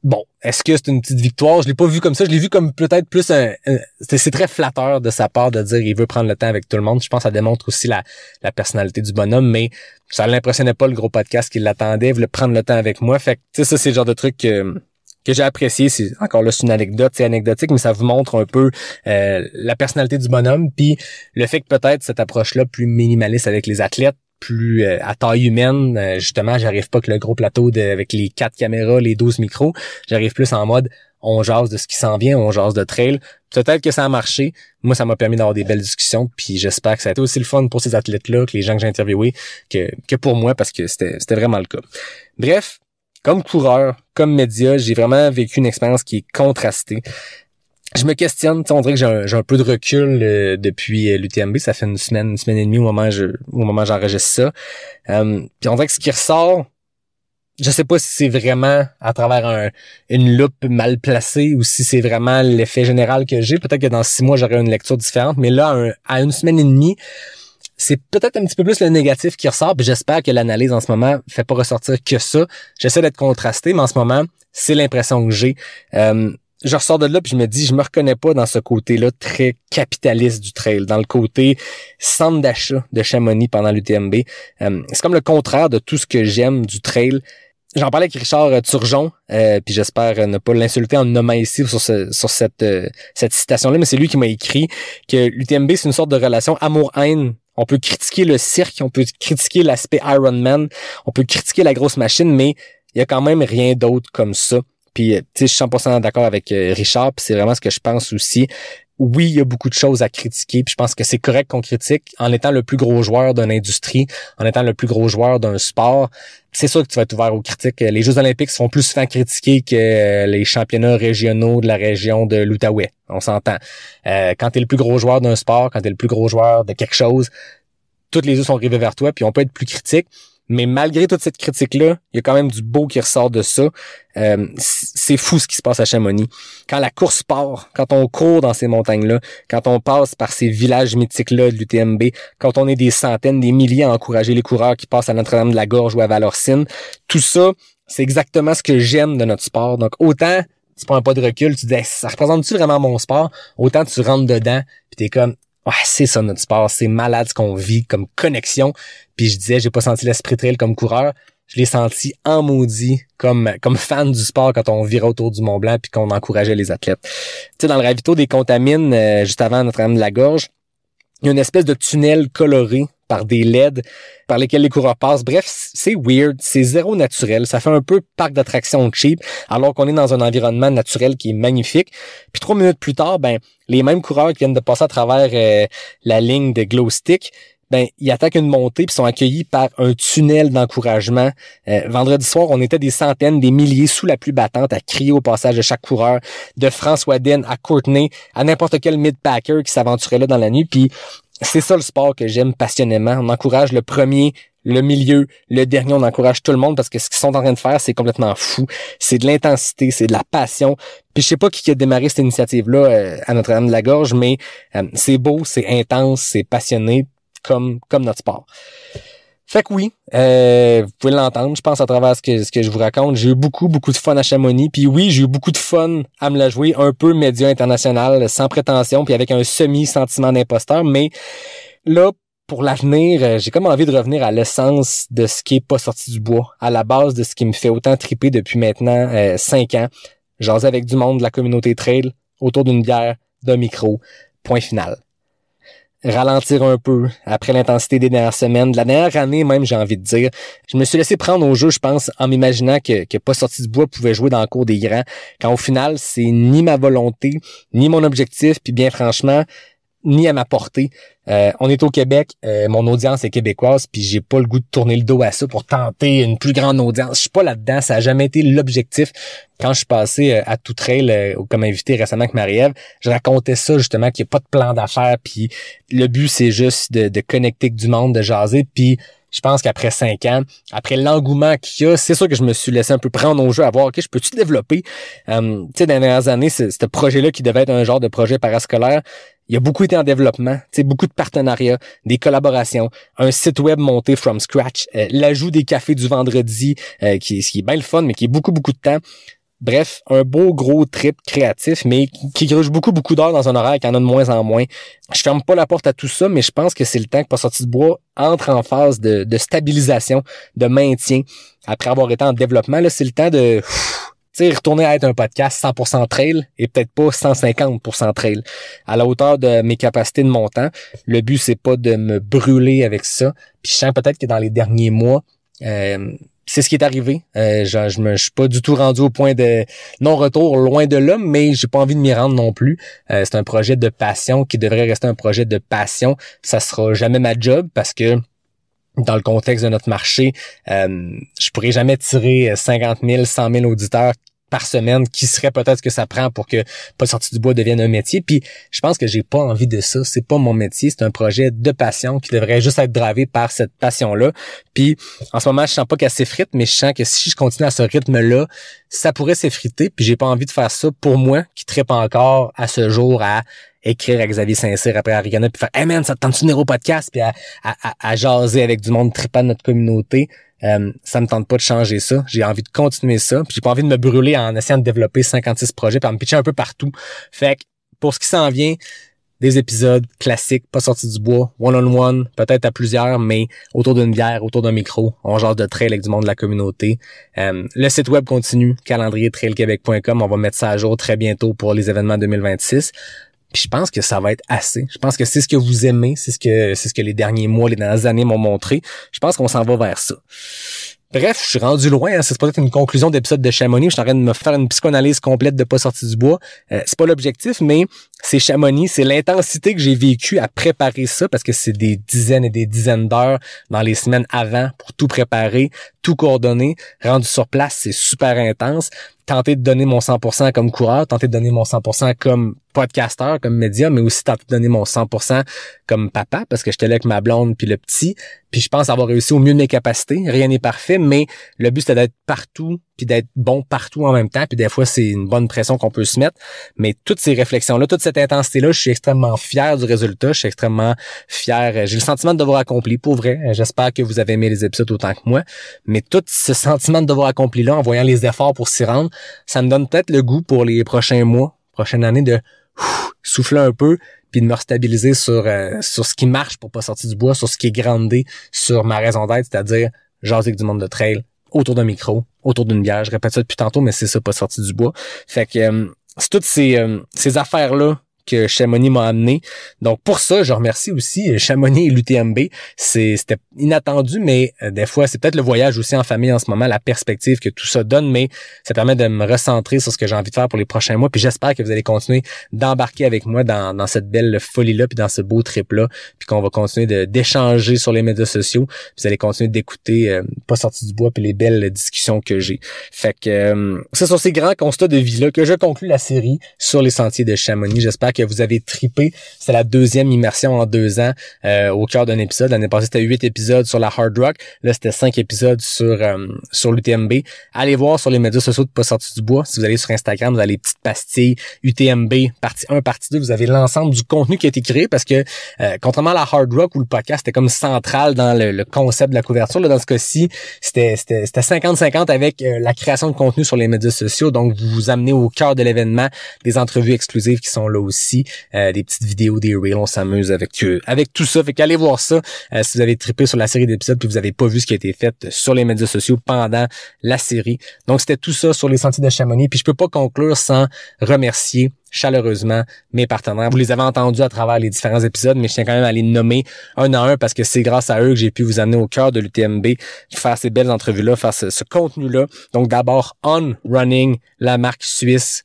Bon, est-ce que c'est une petite victoire? Je l'ai pas vu comme ça. Je l'ai vu comme peut-être plus c'est très flatteur de sa part de dire il veut prendre le temps avec tout le monde. Je pense que ça démontre aussi la personnalité du bonhomme, mais ça l'impressionnait pas le gros podcast qui l'attendait. Il voulait prendre le temps avec moi. Fait que, tu sais, ça, c'est le genre de truc que j'ai apprécié. C'est encore là, c'est une anecdote, c'est anecdotique, mais ça vous montre un peu la personnalité du bonhomme. Puis le fait que peut-être cette approche-là plus minimaliste avec les athlètes, plus à taille humaine, justement, j'arrive pas que le gros plateau avec les 4 caméras, les 12 micros, j'arrive plus en mode on jase de ce qui s'en vient, on jase de trail. Peut-être que ça a marché. Moi, ça m'a permis d'avoir des belles discussions, puis j'espère que ça a été aussi le fun pour ces athlètes-là, que les gens que j'ai interviewés, que pour moi, parce que c'était vraiment le cas. Bref, comme coureur, comme média, j'ai vraiment vécu une expérience qui est contrastée. Je me questionne, on dirait que j'ai un peu de recul depuis l'UTMB. Ça fait une semaine et demie au moment où j'enregistre ça. Puis on dirait que ce qui ressort, je sais pas si c'est vraiment à travers une loupe mal placée ou si c'est vraiment l'effet général que j'ai. Peut-être que dans 6 mois, j'aurai une lecture différente. Mais là, à une semaine et demie, c'est peut-être un petit peu plus le négatif qui ressort, puis j'espère que l'analyse en ce moment fait pas ressortir que ça. J'essaie d'être contrasté, mais en ce moment, c'est l'impression que j'ai. Je ressors de là puis je me dis, je me reconnais pas dans ce côté-là très capitaliste du trail, dans le côté centre d'achat de Chamonix pendant l'UTMB. C'est comme le contraire de tout ce que j'aime du trail. J'en parlais avec Richard Turgeon, puis j'espère ne pas l'insulter en le nommant ici sur cette citation-là, mais c'est lui qui m'a écrit que l'UTMB, c'est une sorte de relation amour-haine. On peut critiquer le cirque, on peut critiquer l'aspect Ironman, on peut critiquer la grosse machine, mais il y a quand même rien d'autre comme ça. Puis, tu sais, je suis 100% d'accord avec Richard, puis c'est vraiment ce que je pense aussi. Oui, il y a beaucoup de choses à critiquer, puis je pense que c'est correct qu'on critique en étant le plus gros joueur d'une industrie, en étant le plus gros joueur d'un sport. C'est sûr que tu vas être ouvert aux critiques. Les Jeux olympiques sont plus souvent critiqués que les championnats régionaux de la région de l'Outaouais. On s'entend. Quand t'es le plus gros joueur d'un sport, quand t'es le plus gros joueur de quelque chose, toutes les yeux sont rivés vers toi, puis on peut être plus critique. Mais malgré toute cette critique-là, il y a quand même du beau qui ressort de ça. C'est fou ce qui se passe à Chamonix. Quand la course part, quand on court dans ces montagnes-là, quand on passe par ces villages mythiques-là de l'UTMB, quand on est des centaines, des milliers à encourager les coureurs qui passent à Notre-Dame-de-la-Gorge ou à Valorcine, tout ça, c'est exactement ce que j'aime de notre sport. Donc autant tu prends un pas de recul, tu dis hey, ça représente-tu vraiment mon sport? Autant tu rentres dedans, puis t'es comme ouais, c'est ça notre sport, c'est malade ce qu'on vit comme connexion. Puis je disais, j'ai pas senti l'esprit trail comme coureur, je l'ai senti en maudit comme fan du sport quand on virait autour du Mont-Blanc puis qu'on encourageait les athlètes. Tu sais, dans le ravito des Contamines, juste avant Notre-Dame-de-la-Gorge, il y a une espèce de tunnel coloré par des LED par lesquels les coureurs passent. Bref, c'est weird, c'est zéro naturel. Ça fait un peu parc d'attractions cheap, alors qu'on est dans un environnement naturel qui est magnifique. Puis 3 minutes plus tard, les mêmes coureurs qui viennent de passer à travers la ligne de glow stick, ils attaquent une montée puis sont accueillis par un tunnel d'encouragement. Vendredi soir, on était des centaines, des milliers sous la pluie battante à crier au passage de chaque coureur, de François Den à Courtney, à n'importe quel mid-packer qui s'aventurait là dans la nuit. Puis c'est ça le sport que j'aime passionnément. On encourage le premier, le milieu, le dernier, on encourage tout le monde parce que ce qu'ils sont en train de faire, c'est complètement fou. C'est de l'intensité, c'est de la passion. Puis je sais pas qui a démarré cette initiative-là à Notre-Dame-de-la-Gorge, mais c'est beau, c'est intense, c'est passionné comme notre sport. Fait que oui, vous pouvez l'entendre, je pense, à travers ce que je vous raconte. J'ai eu beaucoup de fun à Chamonix. Puis oui, j'ai eu beaucoup de fun à me la jouer un peu média international, sans prétention, puis avec un semi-sentiment d'imposteur. Mais là, pour l'avenir, j'ai comme envie de revenir à l'essence de ce qui est pas sorti du bois, à la base de ce qui me fait autant triper depuis maintenant 5 ans. Jaser avec du monde de la communauté trail, autour d'une bière, d'un micro, point final. Ralentir un peu après l'intensité des dernières semaines, de la dernière année même, j'ai envie de dire. Je me suis laissé prendre au jeu, je pense, en m'imaginant que Pas sorti du bois pouvait jouer dans le cours des grands, quand au final, c'est ni ma volonté, ni mon objectif, puis bien franchement, ni à ma portée. On est au Québec, mon audience est québécoise, puis j'ai pas le goût de tourner le dos à ça pour tenter une plus grande audience. Je suis pas là-dedans, ça a jamais été l'objectif. Quand je suis passé à Tout Trail comme invité récemment avec Marie-Ève, je racontais ça justement, qu'il n'y a pas de plan d'affaires, puis le but c'est juste de connecter avec du monde, de jaser, puis je pense qu'après 5 ans, après l'engouement qu'il y a, c'est sûr que je me suis laissé un peu prendre au jeu à voir, OK, je peux-tu développer? Tu sais, dans les dernières années, ce projet-là qui devait être un genre de projet parascolaire, il a beaucoup été en développement, tu sais, beaucoup de partenariats, des collaborations, un site web monté from scratch, l'ajout des cafés du vendredi, qui est bien le fun, mais qui est beaucoup de temps. Bref, un beau gros trip créatif, mais qui gruge beaucoup d'heures dans un horaire qui en a de moins en moins. Je ferme pas la porte à tout ça, mais je pense que c'est le temps que Pas sorti de bois entre en phase de stabilisation, de maintien. Après avoir été en développement, là, c'est le temps de retourner à être un podcast 100% trail et peut-être pas 150% trail. À la hauteur de mes capacités de montant. Le but, c'est pas de me brûler avec ça. Puis je sens peut-être que dans les derniers mois, c'est ce qui est arrivé. Je suis pas du tout rendu au point de non-retour, loin de là, mais j'ai pas envie de m'y rendre non plus. C'est un projet de passion qui devrait rester un projet de passion. Ça sera jamais ma job parce que dans le contexte de notre marché, je pourrais jamais tirer 50 000, 100 000 auditeurs par semaine, qui serait peut-être ce que ça prend pour que Pas sorti du bois devienne un métier. Puis je pense que j'ai pas envie de ça. C'est pas mon métier. C'est un projet de passion qui devrait juste être drivé par cette passion-là. Puis en ce moment, je sens pas qu'elle s'effrite, mais je sens que si je continue à ce rythme-là, ça pourrait s'effriter. Puis j'ai pas envie de faire ça pour moi, qui trippe encore à ce jour à écrire à Xavier Saint-Cyr après Ariana puis faire « Hey man, ça te tente-tu de venir au podcast? » puis à jaser avec du monde trippant de notre communauté. Ça me tente pas de changer ça. J'ai envie de continuer ça. Puis j'ai pas envie de me brûler en essayant de développer 56 projets puis en me pitcher un peu partout. Fait que pour ce qui s'en vient, des épisodes classiques, Pas sorti du bois, one-on-one, peut-être à plusieurs, mais autour d'une bière, autour d'un micro. On jase de trail avec du monde de la communauté. Le site web continue, calendriertrailquebec.com. On va mettre ça à jour très bientôt pour les événements 2026. Puis je pense que ça va être assez. Je pense que c'est ce que vous aimez, c'est ce que les derniers mois, les dernières années m'ont montré. Je pense qu'on s'en va vers ça. Bref, je suis rendu loin, hein. C'est peut-être une conclusion d'épisode de Chamonix. Je suis en train de me faire une psychanalyse complète de Pas sorti du bois. C'est pas l'objectif, mais c'est Chamonix, c'est l'intensité que j'ai vécue à préparer ça, parce que c'est des dizaines et des dizaines d'heures dans les semaines avant pour tout préparer, tout coordonner. Rendu sur place, c'est super intense. Tenter de donner mon 100% comme coureur, tenter de donner mon 100% comme podcasteur, comme média, mais aussi tenter de donner mon 100% comme papa, parce que j'étais là avec ma blonde puis le petit. Puis je pense avoir réussi au mieux de mes capacités. Rien n'est parfait, mais le but, c'était d'être partout puis d'être bon partout en même temps. Puis des fois, c'est une bonne pression qu'on peut se mettre. Mais toutes ces réflexions-là, toute cette intensité-là, je suis extrêmement fier du résultat. Je suis extrêmement fier. J'ai le sentiment de devoir accompli, pour vrai. J'espère que vous avez aimé les épisodes autant que moi. Mais tout ce sentiment de devoir accompli-là, en voyant les efforts pour s'y rendre, ça me donne peut-être le goût pour les prochains mois, prochaine année, de souffler un peu puis de me restabiliser sur ce qui marche pour Pas sorti du bois, sur ce qui est grandé, sur ma raison d'être, c'est-à-dire jaser avec du monde de trail, autour d'un micro, autour d'une bière. Je répète ça depuis tantôt, mais c'est ça, Pas sorti du bois. Fait que c'est toutes ces affaires-là que Chamonix m'a amené. Donc pour ça, je remercie aussi Chamonix et l'UTMB. C'était inattendu, mais des fois, c'est peut-être le voyage aussi en famille en ce moment, la perspective que tout ça donne, mais ça permet de me recentrer sur ce que j'ai envie de faire pour les prochains mois. Puis j'espère que vous allez continuer d'embarquer avec moi dans cette belle folie-là, puis dans ce beau trip-là, puis qu'on va continuer d'échanger sur les médias sociaux. Puis vous allez continuer d'écouter Pas sorti du bois, puis les belles discussions que j'ai. Fait que c'est sur ces grands constats de vie-là que je conclue la série sur les sentiers de Chamonix. J'espère que vous avez trippé. C'est la deuxième immersion en 2 ans au cœur d'un épisode. L'année passée, c'était 8 épisodes sur la Hard Rock. Là, c'était 5 épisodes sur l'UTMB. Allez voir sur les médias sociaux de Pas sorti du bois. Si vous allez sur Instagram, vous avez les petites pastilles UTMB, partie 1, partie 2. Vous avez l'ensemble du contenu qui a été créé, parce que contrairement à la Hard Rock où le podcast était comme central dans le concept de la couverture, là, dans ce cas-ci, c'était 50-50 avec la création de contenu sur les médias sociaux. Donc, vous vous amenez au cœur de l'événement, des entrevues exclusives qui sont là aussi. Des petites vidéos, des reels, on s'amuse avec tout ça. Fait qu'allez voir ça si vous avez trippé sur la série d'épisodes puis vous avez pas vu ce qui a été fait sur les médias sociaux pendant la série. Donc c'était tout ça sur les sentiers de Chamonix. Puis je peux pas conclure sans remercier chaleureusement mes partenaires. Vous les avez entendus à travers les différents épisodes, mais je tiens quand même à les nommer un à un, parce que c'est grâce à eux que j'ai pu vous amener au cœur de l'UTMB, faire ces belles entrevues-là, faire ce contenu-là. Donc d'abord, On Running, la marque suisse,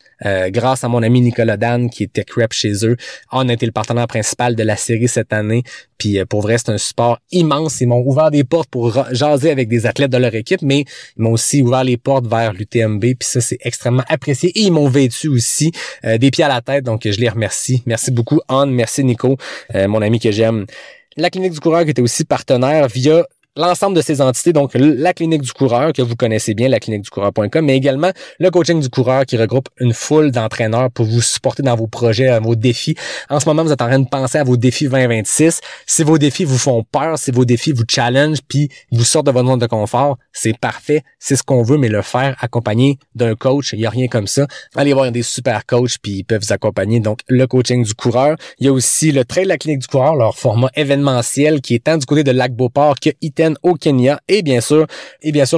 grâce à mon ami Nicolas Dan, qui est tech rep chez eux. On a été le partenaire principal de la série cette année. Puis pour vrai, c'est un support immense. Ils m'ont ouvert des portes pour jaser avec des athlètes de leur équipe, mais ils m'ont aussi ouvert les portes vers l'UTMB. Puis ça, c'est extrêmement apprécié. Et ils m'ont vêtu aussi des pieds à la tête. Donc, je les remercie. Merci beaucoup, On. Merci, Nico, mon ami que j'aime. La Clinique du coureur qui était aussi partenaire via l'ensemble de ces entités, donc la Clinique du coureur que vous connaissez bien, lacliniqueducoureur.com, mais également le coaching du coureur qui regroupe une foule d'entraîneurs pour vous supporter dans vos projets, vos défis. En ce moment, vous êtes en train de penser à vos défis 2026. Si vos défis vous font peur, si vos défis vous challenge puis vous sortent de votre zone de confort, c'est parfait, c'est ce qu'on veut, mais le faire accompagné d'un coach, il n'y a rien comme ça. Allez voir, il y a des super coachs puis ils peuvent vous accompagner. Donc, le coaching du coureur. Il y a aussi le trail de la Clinique du coureur, leur format événementiel qui est tant du côté de Lac-Beauport que au Kenya, et bien sûr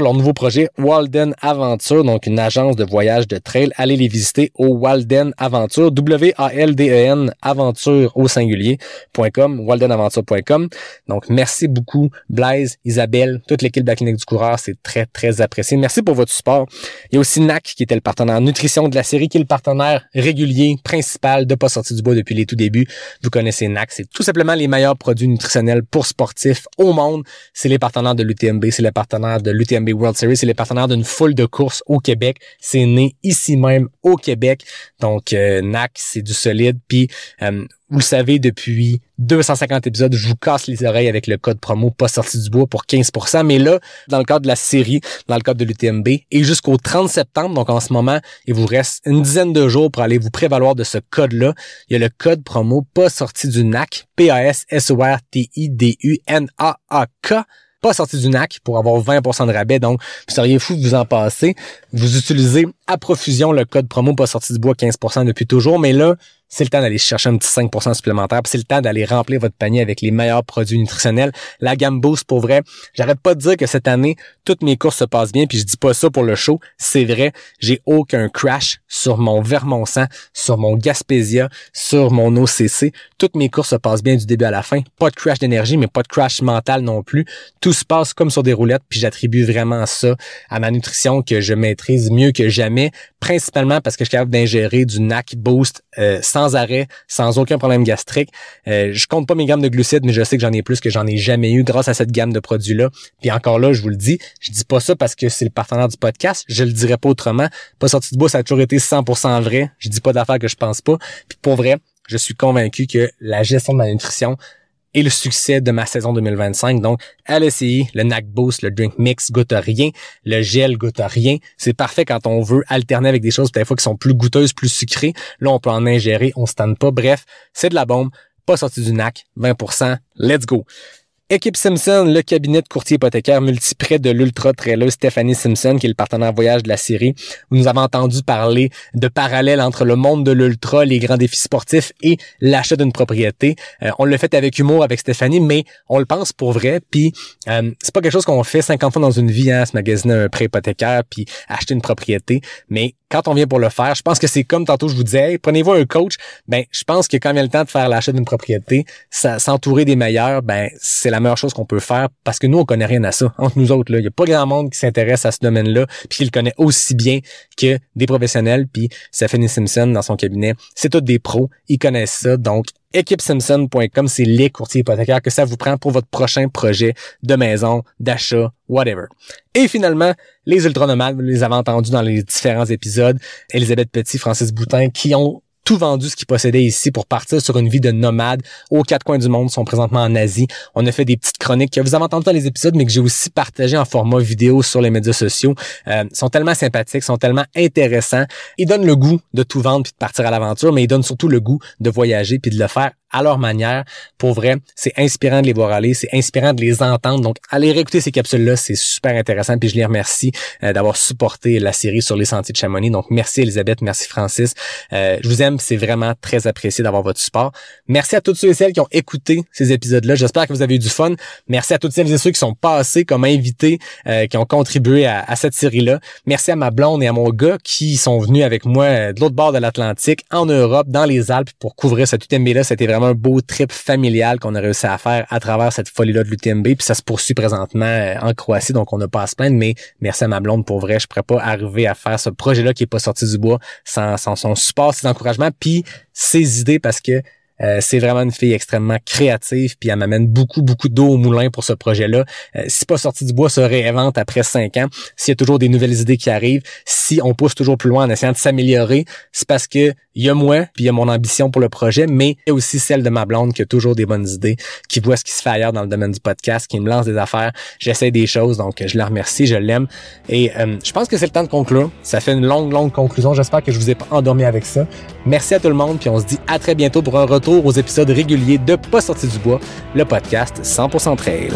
leur nouveau projet Walden Aventure, donc une agence de voyage de trail. Allez les visiter au Walden Aventure, WALDEN aventure au singulier.com, waldenaventure.com. Donc merci beaucoup Blaise, Isabelle, toute l'équipe de la Clinique du coureur, c'est très très apprécié. Merci pour votre support. Il y a aussi NAC qui était le partenaire nutrition de la série, qui est le partenaire régulier principal de Pas sorti du bois depuis les tout débuts. Vous connaissez NAC, c'est tout simplement les meilleurs produits nutritionnels pour sportifs au monde. C'est les partenaires de l'UTMB, c'est les partenaires de l'UTMB World Series, c'est les partenaires d'une foule de courses au Québec. C'est né ici même au Québec. Donc, NAC, c'est du solide. Puis, vous le savez, depuis 250 épisodes, je vous casse les oreilles avec le code promo pas sorti du bois pour 15%. Mais là, dans le cadre de la série, dans le cadre de l'UTMB, et jusqu'au 30 septembre, donc en ce moment, il vous reste une dizaine de jours pour aller vous prévaloir de ce code-là. Il y a le code promo pas sorti du NAC, PASSORTIDUNAAK. Pas sorti du NAC pour avoir 20% de rabais. Donc, vous seriez fou de vous en passer. Vous utilisez à profusion le code promo pas sorti du bois 15% depuis toujours. Mais là, c'est le temps d'aller chercher un petit 5% supplémentaire. Puis c'est le temps d'aller remplir votre panier avec les meilleurs produits nutritionnels. La gamme Boost, pour vrai, j'arrête pas de dire que cette année, toutes mes courses se passent bien. Puis je dis pas ça pour le show. C'est vrai, j'ai aucun crash sur mon Vermont 100, sur mon Gaspésia, sur mon OCC. Toutes mes courses se passent bien du début à la fin. Pas de crash d'énergie, mais pas de crash mental non plus. Tout se passe comme sur des roulettes. Puis j'attribue vraiment ça à ma nutrition que je maîtrise mieux que jamais. Principalement parce que je suis capable d'ingérer du NAC Boost sans arrêt, sans aucun problème gastrique. Je compte pas mes grammes de glucides, mais je sais que j'en ai plus que j'en ai jamais eu grâce à cette gamme de produits-là. Puis encore là, je vous le dis, je dis pas ça parce que c'est le partenaire du podcast, je le dirais pas autrement. Pas sorti du bois, ça a toujours été 100% vrai. Je dis pas d'affaires que je pense pas. Puis pour vrai, je suis convaincu que la gestion de ma nutrition et le succès de ma saison 2025. Donc, à l'essayer, le NAC Boost, le Drink Mix goûte à rien, le gel goûte à rien. C'est parfait quand on veut alterner avec des choses des fois qui sont plus goûteuses, plus sucrées. Là, on peut en ingérer, on se tente pas. Bref, c'est de la bombe, pas sorti du NAC, 20%, let's go. Équipe Simpson, le cabinet de courtier hypothécaire multiprêt de l'ultra-traileuse Stéphanie Simpson, qui est le partenaire voyage de la série. Vous nous avez entendu parler de parallèles entre le monde de l'ultra, les grands défis sportifs et l'achat d'une propriété. On l'a fait avec humour avec Stéphanie, mais on le pense pour vrai. Puis c'est pas quelque chose qu'on fait 50 fois dans une vie, se magasiner un prêt hypothécaire puis acheter une propriété. Mais quand on vient pour le faire, je pense que c'est comme tantôt je vous disais, hey, prenez-vous un coach. Ben, je pense que quand vient le temps de faire l'achat d'une propriété, s'entourer des meilleurs, ben c'est la meilleure chose qu'on peut faire parce que nous, on connaît rien à ça. Entre nous autres, là, il y a pas grand monde qui s'intéresse à ce domaine-là puis qui le connaît aussi bien que des professionnels. Puis Stéphanie Simpson, dans son cabinet, c'est tous des pros. Ils connaissent ça. Donc, équipesimpson.com, c'est les courtiers hypothécaires que ça vous prend pour votre prochain projet de maison, d'achat, whatever. Et finalement, les ultranomades, vous les avez entendus dans les différents épisodes. Elisabeth Petit, Francis Boutin, qui ont tout vendu ce qu'ils possédaient ici pour partir sur une vie de nomade aux quatre coins du monde, sont présentement en Asie. On a fait des petites chroniques que vous avez entendues dans les épisodes, mais que j'ai aussi partagées en format vidéo sur les médias sociaux. Sont tellement sympathiques, sont tellement intéressants. Ils donnent le goût de tout vendre puis de partir à l'aventure, mais ils donnent surtout le goût de voyager puis de le faire à leur manière. Pour vrai, c'est inspirant de les voir aller, c'est inspirant de les entendre. Donc, allez réécouter ces capsules-là, c'est super intéressant. Puis je les remercie d'avoir supporté la série sur les sentiers de Chamonix. Donc, merci Elisabeth, merci Francis. Je vous aime, c'est vraiment très apprécié d'avoir votre support. Merci à toutes ceux et celles qui ont écouté ces épisodes-là. J'espère que vous avez eu du fun. Merci à toutes celles et ceux qui sont passés comme invités, qui ont contribué à cette série-là. Merci à ma blonde et à mon gars qui sont venus avec moi de l'autre bord de l'Atlantique, en Europe, dans les Alpes, pour couvrir cette UTMB-là. C'était vraiment un beau trip familial qu'on a réussi à faire à travers cette folie-là de l'UTMB. Puis ça se poursuit présentement en Croatie, donc on n'a pas à se plaindre. Mais merci à ma blonde, pour vrai. Je pourrais pas arriver à faire ce projet-là qui est pas sorti du bois sans son support, ses encouragements, puis ses idées, parce que c'est vraiment une fille extrêmement créative, puis elle m'amène beaucoup d'eau au moulin pour ce projet-là. Si pas sorti du bois se réinvente après 5 ans, s'il y a toujours des nouvelles idées qui arrivent, si on pousse toujours plus loin en essayant de s'améliorer, c'est parce que il y a moi, puis il y a mon ambition pour le projet, mais il y a aussi celle de ma blonde qui a toujours des bonnes idées, qui voit ce qui se fait ailleurs dans le domaine du podcast, qui me lance des affaires, j'essaie des choses, donc je la remercie, je l'aime. Et je pense que c'est le temps de conclure. Ça fait une longue conclusion. J'espère que je vous ai pas endormi avec ça. Merci à tout le monde, puis on se dit à très bientôt pour un retour aux épisodes réguliers de Pas sorti du bois, le podcast 100% Trail.